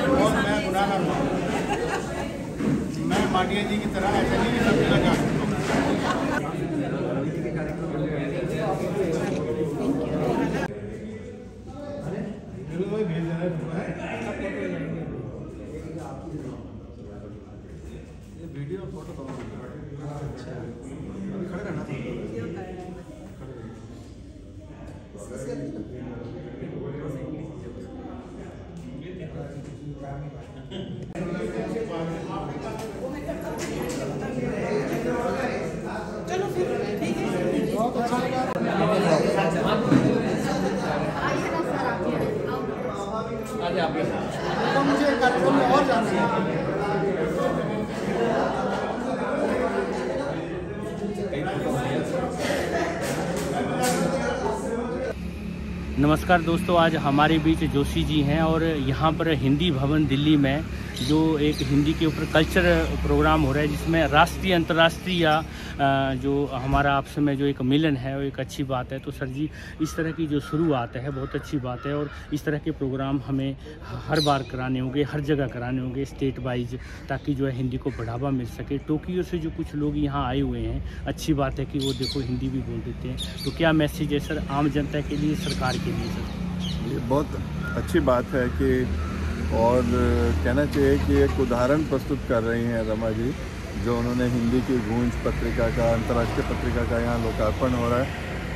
और मैं गुनाहगार हूँ। मैं माटिया जी की तरह ऐसे नहीं सब जगह जा सकता हूँ। वीडियो फोटो तो अच्छा खड़े रहना चलो फिर ठीक है। बहुत अच्छा लगा। तो मुझे कार्यक्रम में और जाना है। नमस्कार दोस्तों, आज हमारे बीच जोशी जी हैं और यहाँ पर हिंदी भवन दिल्ली में जो एक हिंदी के ऊपर कल्चर प्रोग्राम हो रहा है, जिसमें राष्ट्रीय अंतर्राष्ट्रीय जो हमारा आपस में जो एक मिलन है वो एक अच्छी बात है। तो सर जी, इस तरह की जो शुरुआत है बहुत अच्छी बात है और इस तरह के प्रोग्राम हमें हर बार कराने होंगे, हर जगह कराने होंगे स्टेट वाइज, ताकि जो है हिंदी को बढ़ावा मिल सके। टोक्यो से जो कुछ लोग यहाँ आए हुए हैं, अच्छी बात है कि वो देखो हिंदी भी बोल देते हैं। तो क्या मैसेज है सर आम जनता के लिए, सरकार के लिए? सर ये बहुत अच्छी बात है कि और कहना चाहिए कि एक उदाहरण प्रस्तुत कर रही हैं रमा जी, जो उन्होंने हिंदी की गूंज पत्रिका का, अंतर्राष्ट्रीय पत्रिका का यहाँ लोकार्पण हो रहा है।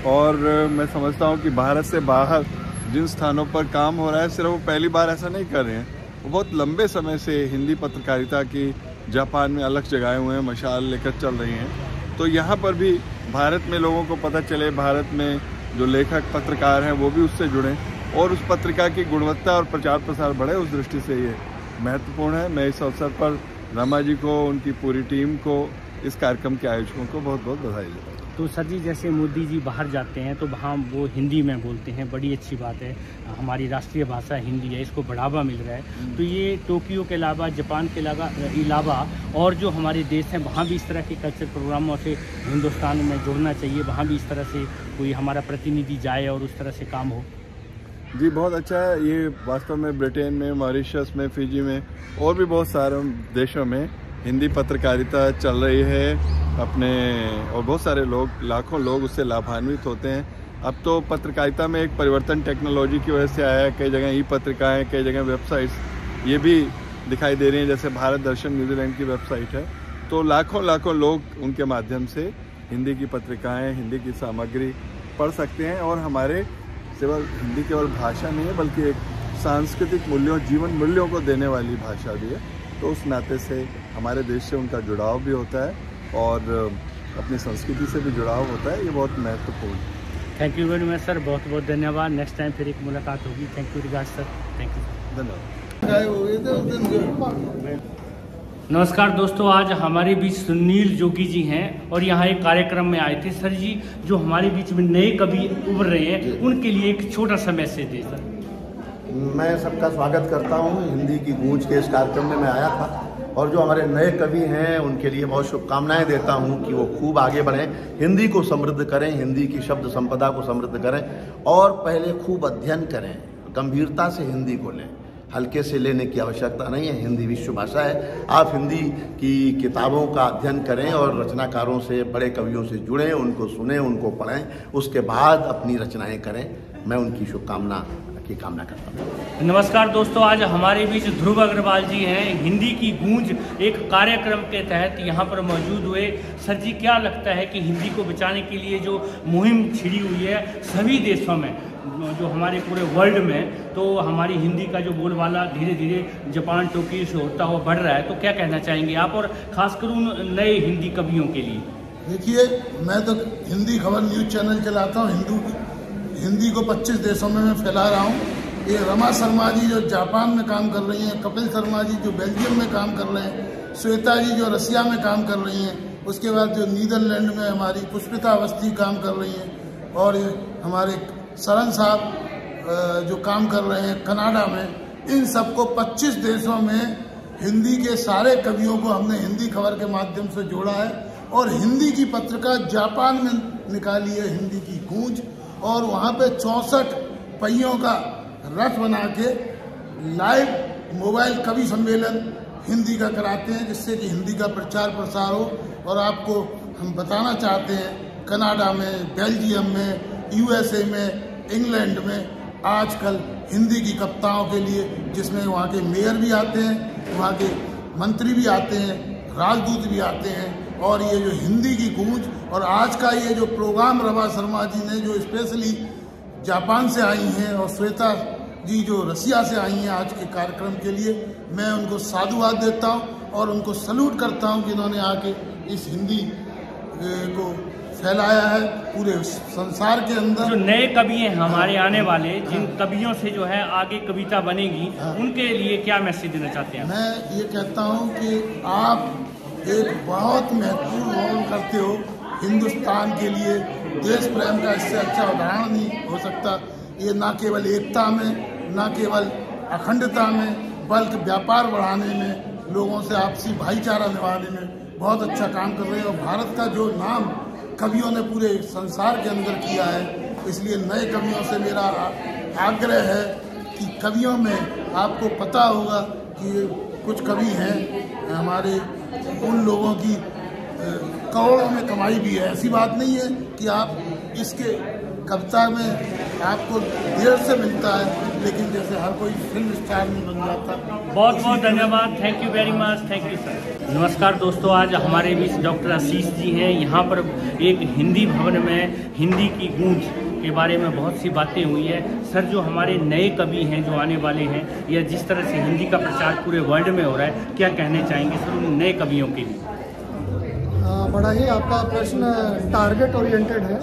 और मैं समझता हूँ कि भारत से बाहर जिन स्थानों पर काम हो रहा है, सिर्फ वो पहली बार ऐसा नहीं कर रहे हैं, वो बहुत लंबे समय से हिंदी पत्रकारिता की जापान में अलग जगाए हुए हैं, मशाल लेकर चल रही हैं। तो यहाँ पर भी भारत में लोगों को पता चले, भारत में जो लेखक पत्रकार हैं वो भी उससे जुड़ें और उस पत्रिका की गुणवत्ता और प्रचार प्रसार बढ़े, उस दृष्टि से ये महत्वपूर्ण है। मैं इस अवसर पर रमा जी को, उनकी पूरी टीम को, इस कार्यक्रम के आयोजकों को बहुत बहुत बधाई देता हूँ। तो सर जी, जैसे मोदी जी बाहर जाते हैं तो वहाँ वो हिंदी में बोलते हैं, बड़ी अच्छी बात है। हमारी राष्ट्रीय भाषा हिंदी है, इसको बढ़ावा मिल रहा है। तो ये टोक्यो के अलावा, जापान के अलावा और जो हमारे देश हैं, वहाँ भी इस तरह के कल्चर प्रोग्रामों से हिंदुस्तान में जोड़ना चाहिए। वहाँ भी इस तरह से कोई हमारा प्रतिनिधि जाए और उस तरह से काम हो। जी बहुत अच्छा है। ये वास्तव में ब्रिटेन में, मॉरिशस में, फिजी में और भी बहुत सारे देशों में हिंदी पत्रकारिता चल रही है अपने, और बहुत सारे लोग, लाखों लोग उससे लाभान्वित होते हैं। अब तो पत्रकारिता में एक परिवर्तन टेक्नोलॉजी की वजह से आया है। कई जगह ई पत्रिकाएँ, कई जगह वेबसाइट्स ये भी दिखाई दे रही हैं, जैसे भारत दर्शन न्यूजीलैंड की वेबसाइट है। तो लाखों लोग उनके माध्यम से हिंदी की पत्रिकाएँ, हिंदी की सामग्री पढ़ सकते हैं। और हमारे केवल हिंदी केवल भाषा नहीं है, बल्कि एक सांस्कृतिक मूल्यों, जीवन मूल्यों को देने वाली भाषा भी है। तो उस नाते से हमारे देश से उनका जुड़ाव भी होता है और अपनी संस्कृति से भी जुड़ाव होता है। ये बहुत महत्वपूर्ण है। Thank you very much sir, बहुत बहुत धन्यवाद। नेक्स्ट टाइम फिर एक मुलाकात होगी। Thank you regard sir, thank you, धन्यवाद। नमस्कार दोस्तों, आज हमारे बीच सुनील जोगी जी हैं और यहाँ एक कार्यक्रम में आए थे। सर जी, जो हमारे बीच में नए कवि उभर रहे हैं, उनके लिए एक छोटा सा मैसेज दे सर। मैं सबका स्वागत करता हूँ। हिंदी की गूंज के इस कार्यक्रम में मैं आया था और जो हमारे नए कवि हैं उनके लिए बहुत शुभकामनाएं देता हूँ कि वो खूब आगे बढ़ें, हिंदी को समृद्ध करें, हिंदी की शब्द संपदा को समृद्ध करें और पहले खूब अध्ययन करें, गंभीरता से हिंदी को लें। हल्के से लेने की आवश्यकता नहीं है। हिंदी विश्व भाषा है। आप हिंदी की किताबों का अध्ययन करें और रचनाकारों से, बड़े कवियों से जुड़ें, उनको सुनें, उनको पढ़ें, उसके बाद अपनी रचनाएं करें। मैं उनकी शुभकामना की कामना करता हूँ। नमस्कार दोस्तों, आज हमारे बीच ध्रुव अग्रवाल जी हैं। हिंदी की गूंज एक कार्यक्रम के तहत यहाँ पर मौजूद हुए। सर जी, क्या लगता है कि हिंदी को बचाने के लिए जो मुहिम छिड़ी हुई है सभी देशों में, जो हमारे पूरे वर्ल्ड में, तो हमारी हिंदी का जो बोलबाला धीरे धीरे जापान टोक्यो से होता हुआ बढ़ रहा है, तो क्या कहना चाहेंगे आप, और खासकर उन नए हिंदी कवियों के लिए? देखिए, मैं तो हिंदी खबर न्यूज़ चैनल चलाता हूँ। हिंदी को 25 देशों में मैं फैला रहा हूँ। ये रमा शर्मा जी जो जापान में काम कर रही हैं, कपिल शर्मा जी जो बेल्जियम में काम कर रहे हैं, श्वेता जी जो रसिया में काम कर रही हैं, उसके बाद जो नीदरलैंड में हमारी पुष्पिता अवस्थी काम कर रही हैं, और हमारे सरन साहब जो काम कर रहे हैं कनाडा में, इन सबको 25 देशों में हिंदी के सारे कवियों को हमने हिंदी खबर के माध्यम से जोड़ा है। और हिंदी की पत्रिका जापान में निकाली है, हिंदी की गूंज, और वहाँ पे 64 पहियों का रथ बना के लाइव मोबाइल कवि सम्मेलन हिंदी का कराते हैं, जिससे कि हिंदी का प्रचार प्रसार हो। और आपको हम बताना चाहते हैं, कनाडा में, बेल्जियम में, यूएसए में, इंग्लैंड में आजकल हिंदी की कविताओं के लिए, जिसमें वहाँ के मेयर भी आते हैं, वहाँ के मंत्री भी आते हैं, राजदूत भी आते हैं, और ये जो हिंदी की गूंज और आज का ये जो प्रोग्राम रमा शर्मा जी ने जो स्पेशली जापान से आई हैं और श्वेता जी जो रसिया से आई हैं आज के कार्यक्रम के लिए, मैं उनको साधुवाद देता हूँ और उनको सल्यूट करता हूँ कि इन्होंने आके इस हिंदी को फैलाया है पूरे संसार के अंदर। जो नए कवि हैं हमारे आने वाले, जिन कवियों से जो है आगे कविता बनेगी, उनके लिए क्या मैसेज देना चाहते हैं? मैं ये कहता हूँ कि आप एक बहुत महत्वपूर्ण रोल करते हो हिंदुस्तान के लिए। देश प्रेम का इससे अच्छा उदाहरण नहीं हो सकता। ये ना केवल एकता में, ना केवल अखंडता में, बल्कि व्यापार बढ़ाने में, लोगों से आपसी भाईचारा निभाने में बहुत अच्छा काम कर रहे हैं। और भारत का जो नाम कवियों ने पूरे संसार के अंदर किया है, इसलिए नए कवियों से मेरा आग्रह है कि कवियों में आपको पता होगा कि कुछ कवि हैं हमारे, उन लोगों की करोड़ों में कमाई भी है। ऐसी बात नहीं है कि आप इसके कविता में आपको देर से मिलता है, लेकिन जैसे हर कोई फिल्म स्टार नहीं बन जाता। बहुत बहुत धन्यवाद, thank you very much, thank you sir. नमस्कार दोस्तों, आज हमारे बीच डॉक्टर आशीष जी हैं। यहाँ पर एक हिंदी भवन में हिंदी की गूंज के बारे में बहुत सी बातें हुई है। सर, जो हमारे नए कवि हैं जो आने वाले हैं, या जिस तरह से हिंदी का प्रचार पूरे वर्ल्ड में हो रहा है, क्या कहने चाहेंगे सर उन नए कवियों के लिए? बड़ा ही आपका प्रश्न टारगेट ओरिएंटेड है,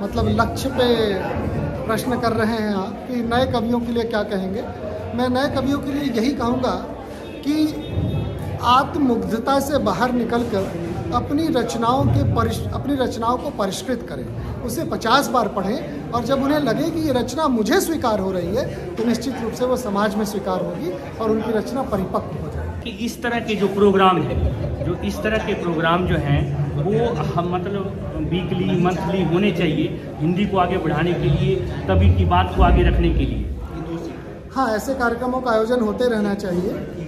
मतलब लक्ष्य पे प्रश्न कर रहे हैं आप कि नए कवियों के लिए क्या कहेंगे। मैं नए कवियों के लिए यही कहूँगा कि आत्ममुग्धता से बाहर निकलकर अपनी रचनाओं को परिष्कृत करें, उसे 50 बार पढ़ें, और जब उन्हें लगे कि ये रचना मुझे स्वीकार हो रही है, तो निश्चित रूप से वो समाज में स्वीकार होगी और उनकी रचना परिपक्व हो जाएगी। कि इस तरह के जो प्रोग्राम हैं, जो इस तरह के प्रोग्राम जो हैं, वो हम मतलब वीकली मंथली होने चाहिए हिंदी को आगे बढ़ाने के लिए, कवि की बात को आगे रखने के लिए। हाँ, ऐसे कार्यक्रमों का आयोजन होते रहना चाहिए।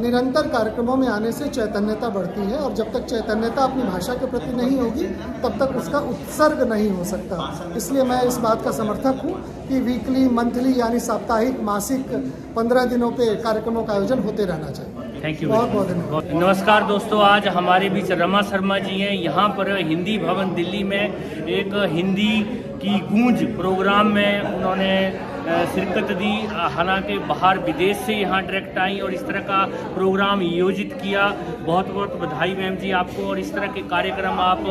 निरंतर कार्यक्रमों में आने से चैतन्यता बढ़ती है, और जब तक चैतन्यता अपनी भाषा के प्रति नहीं होगी, तब तक उसका उत्सर्ग नहीं हो सकता। इसलिए मैं इस बात का समर्थक हूँ कि वीकली, मंथली यानी साप्ताहिक, मासिक 15 दिनों पे कार्यक्रमों का आयोजन होते रहना चाहिए। Thank you. बहुत बहुत धन्यवाद। नमस्कार दोस्तों, आज हमारे बीच रमा शर्मा जी हैं। यहाँ पर हिंदी भवन दिल्ली में एक हिंदी की गूंज प्रोग्राम में उन्होंने शिरकत दी। हालांकि बाहर विदेश से यहाँ डायरेक्ट आई और इस तरह का प्रोग्राम आयोजित किया। बहुत बहुत बधाई मैम जी आपको। और इस तरह के कार्यक्रम आप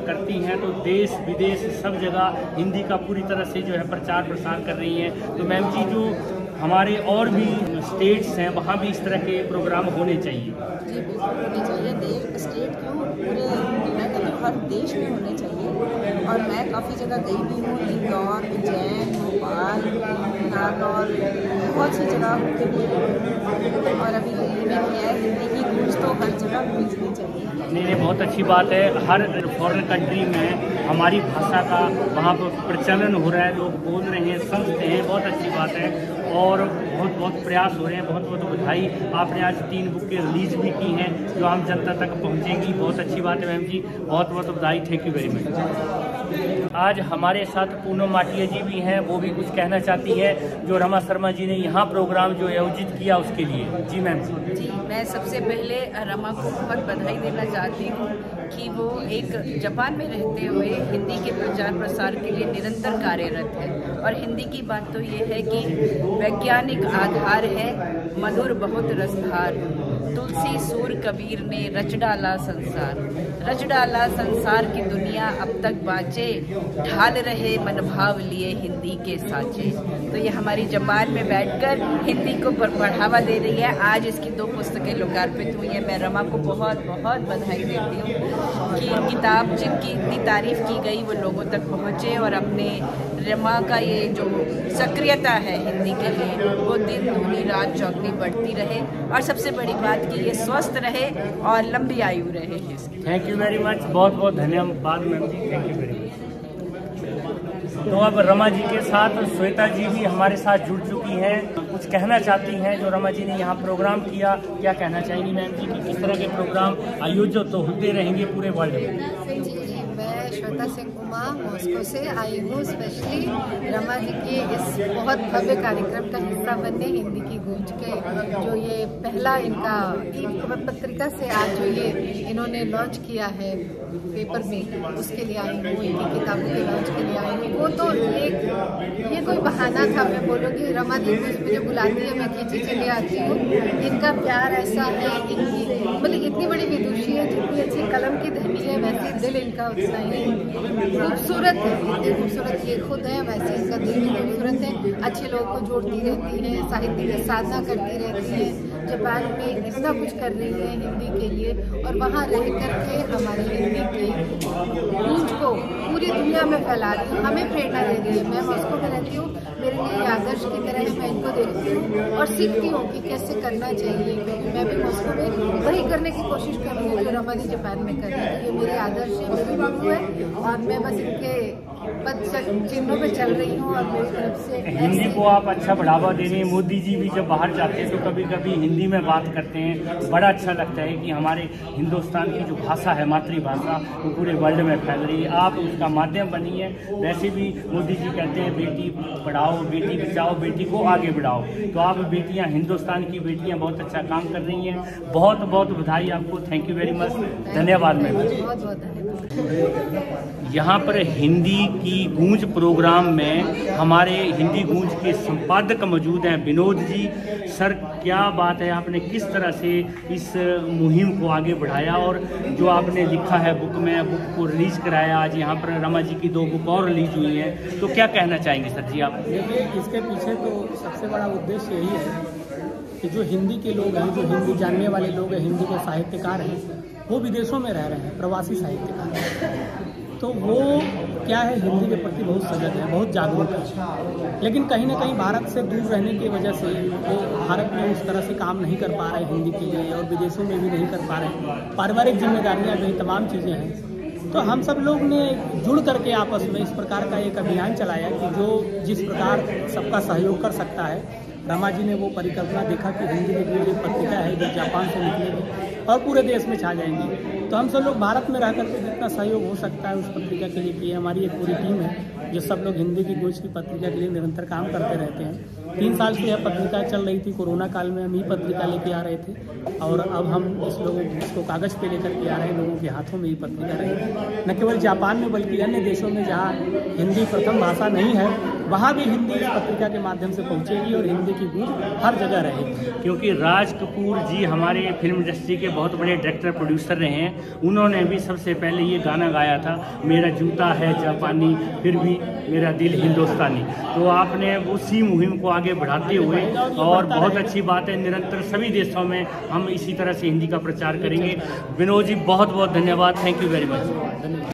करती हैं तो देश विदेश सब जगह हिंदी का पूरी तरह से जो है प्रचार प्रसार कर रही हैं। तो मैम जी, जो हमारे और भी स्टेट्स हैं वहाँ भी इस तरह के प्रोग्राम होने चाहिए। जी बिल्कुल होने चाहिए। स्टेट क्यों, पूरे मैं कहती हूँ हर देश में होने चाहिए। और मैं काफ़ी जगह गई भी हूँ, इंदौर, उज्जैन, भोपाल, नागौर, बहुत सी जगह होते भी। और अभी दिल्ली में भी है। हिंदी की गूंज तो हर जगह गूंजनी चाहिए। नहीं, बहुत अच्छी बात है। हर फॉरेन कंट्री में हमारी भाषा का वहाँ पर प्रचलन हो रहा है, लोग बोल रहे हैं, समझते हैं, बहुत अच्छी बात है। और बहुत बहुत प्रयास हो रहे हैं। बहुत बहुत बधाई, आपने आज 3 बुकें रिलीज भी की हैं जो आम जनता तक पहुंचेंगी, बहुत अच्छी बात है मैम जी, बहुत बहुत बधाई, थैंक यू वेरी मच। आज हमारे साथ पूनम माटिया जी भी हैं, वो भी कुछ कहना चाहती है जो रमा शर्मा जी ने यहाँ प्रोग्राम जो आयोजित किया उसके लिए। जी मैम जी, मैं सबसे पहले रमा को बहुत बधाई देना चाहती हूँ कि वो एक जापान में रहते हुए हिंदी के प्रचार प्रसार के लिए निरंतर कार्यरत है। और हिंदी की बात तो ये है कि वैज्ञानिक आधार है, मधुर बहुत रसधार, तुलसी सूर कबीर ने रच डाला संसार, रच डाला संसार की दुनिया अब तक बाँचे, ढाल रहे मन भाव लिए हिंदी के साँचे। तो ये हमारी जापान में बैठकर हिंदी को बढ़ावा दे रही है। आज इसकी 2 पुस्तकें लोकार्पित हुई हैं। मैं रमा को बहुत बहुत बधाई देती हूँ कि किताब जिनकी इतनी तारीफ की गई वो लोगों तक पहुँचे और अपने रमा का ये जो सक्रियता है हिंदी के लिए वो दिन दूनी रात चौगनी बढ़ती रहे और सबसे बड़ी बात कि ये स्वस्थ रहे और लंबी आयु रहे। थैंक यू वेरी मच, बहुत बहुत धन्यवाद ma'am ji, thank you very much. तो अब रमा जी के साथ श्वेता जी भी हमारे साथ जुड़ चुकी हैं, कुछ कहना चाहती हैं जो रमा जी ने यहाँ प्रोग्राम किया, क्या कहना चाहेंगी मैम जी कि किस तरह के प्रोग्राम आयोजित तो होते रहेंगे पूरे वर्ल्ड में? मैं श्वेता सिंह उमा मॉस्को से आई हूँ स्पेशली रमा जी के इस बहुत भव्य कार्यक्रम का हिस्सा बनने, हिंदी की गूंज के जो ये पहला इनका पत्रिका से आज जो ये इन्होंने लॉन्च किया है पेपर में, उसके लिए आई हूँ, इनकी किताबों के लॉन्च के लिए आई हूँ। वो तो ये कोई बहाना था, मैं बोलूँगी रमा जी मुझे बुलाती है, मैं खींची चली आती हूँ। इनका प्यार ऐसा है, इनकी मतलब इतनी बड़ी विदुषी है, जितनी अच्छी कलम की धनी है वैसे दिल इनका उतना ही खूबसूरत है। इतनी खूबसूरत ये खुद है, वैसे इनका दिल भी खूबसूरत है। अच्छे लोगों को जोड़ती रहती है, साहित्य की साधना करती रहती है, जापान में इतना कुछ कर रही है हिंदी के लिए और वहाँ रह करके हमारे हिंदी की गूंज को पूरी दुनिया में फैला रही है, हमें प्रेरणा दे रही है। मैं मॉस्को में रहती हूँ, मेरे लिए आदर्श की तरह है, मैं इनको देखती हूँ और सीखती हूँ कि कैसे करना चाहिए, क्योंकि मैं भी मॉस्को में वही करने की कोशिश कर रही हूँ जो रमा जी जापान में कर रही है। ये मेरे आदर्श है, मेरे गुरु है और मैं बस इनके पद चिन्हों पे चल रही हूँ और मेरी तरफ से हिंदी को आप अच्छा बढ़ावा दे रही हैं। मोदी जी भी जब बाहर जाते हैं तो कभी कभी हिंदी में बात करते हैं, बड़ा अच्छा लगता है कि हमारे हिंदुस्तान की जो भाषा है, मातृभाषा, वो पूरे वर्ल्ड में फैल रही है। आप उसका माध्यम बनी है। वैसे भी मोदी जी कहते हैं बेटी पढ़ाओ, बेटी बचाओ, बेटी को आगे बढ़ाओ, तो आप बेटियाँ, हिंदुस्तान की बेटियाँ बहुत अच्छा काम कर रही हैं। बहुत बहुत बधाई आपको, थैंक यू वेरी मच, धन्यवाद मैम। यहाँ पर हिंदी की गूंज प्रोग्राम में हमारे हिंदी गूंज के संपादक मौजूद हैं विनोद जी। सर क्या बात है, आपने किस तरह से इस मुहिम को आगे बढ़ाया और जो आपने लिखा है बुक में, बुक को रिलीज कराया, आज यहाँ पर रमा जी की 2 बुक और रिलीज हुई हैं, तो क्या कहना चाहेंगे सर जी आप? देखिए, इसके पीछे तो सबसे बड़ा उद्देश्य यही है कि जो हिंदी के लोग हैं, जो हिंदी जानने वाले लोग हैं, हिंदी के साहित्यकार हैं, वो विदेशों में रह रहे हैं, प्रवासी साहित्यकार, तो वो क्या है हिंदी के प्रति बहुत सजग है, बहुत जागरूक है। लेकिन कहीं ना कहीं भारत से दूर रहने की वजह से वो भारत में उस तरह से काम नहीं कर पा रहे हिंदी के लिए और विदेशों में भी नहीं कर पा रहे। पारिवारिक जिम्मेदारियाँ भी, तमाम चीज़ें हैं। तो हम सब लोग ने जुड़ करके आपस में इस प्रकार का एक अभियान चलाया कि जो जिस प्रकार सबका सहयोग कर सकता है। रमा जी ने वो परिकल्पना देखा कि हिंदी की जो पत्रिका है जो जापान से निकलेगी और पूरे देश में छा जाएंगी, तो हम सब लोग भारत में रह करके जितना सहयोग हो सकता है उस पत्रिका के लिए किए। हमारी एक पूरी टीम है जो सब लोग हिंदी की गूंज की पत्रिका के लिए निरंतर काम करते रहते हैं। 3 साल से यह पत्रिका चल रही थी, कोरोना काल में हम ही पत्रिका लेके आ रहे थे और अब हम इसको कागज़ पे लेकर के आ रहे हैं, लोगों के हाथों में ही पत्रिका रहेगी। न केवल जापान में बल्कि अन्य देशों में जहाँ हिंदी प्रथम भाषा नहीं है, वहाँ भी हिंदी इस पत्रिका के माध्यम से पहुँचेगी और हिंदी की गूंज हर जगह रहेगी। क्योंकि राज कपूर जी हमारे फिल्म इंडस्ट्री के बहुत बड़े डायरेक्टर प्रोड्यूसर रहे हैं, उन्होंने भी सबसे पहले ये गाना गाया था, मेरा जूता है जापानी फिर भी मेरा दिल हिंदुस्तानी। तो आपने उसी मुहिम को आगे बढ़ाते हुए, और बहुत अच्छी बात है, निरंतर सभी देशों में हम इसी तरह से हिंदी का प्रचार करेंगे। विनोद जी बहुत बहुत धन्यवाद, थैंक यू वेरी मच।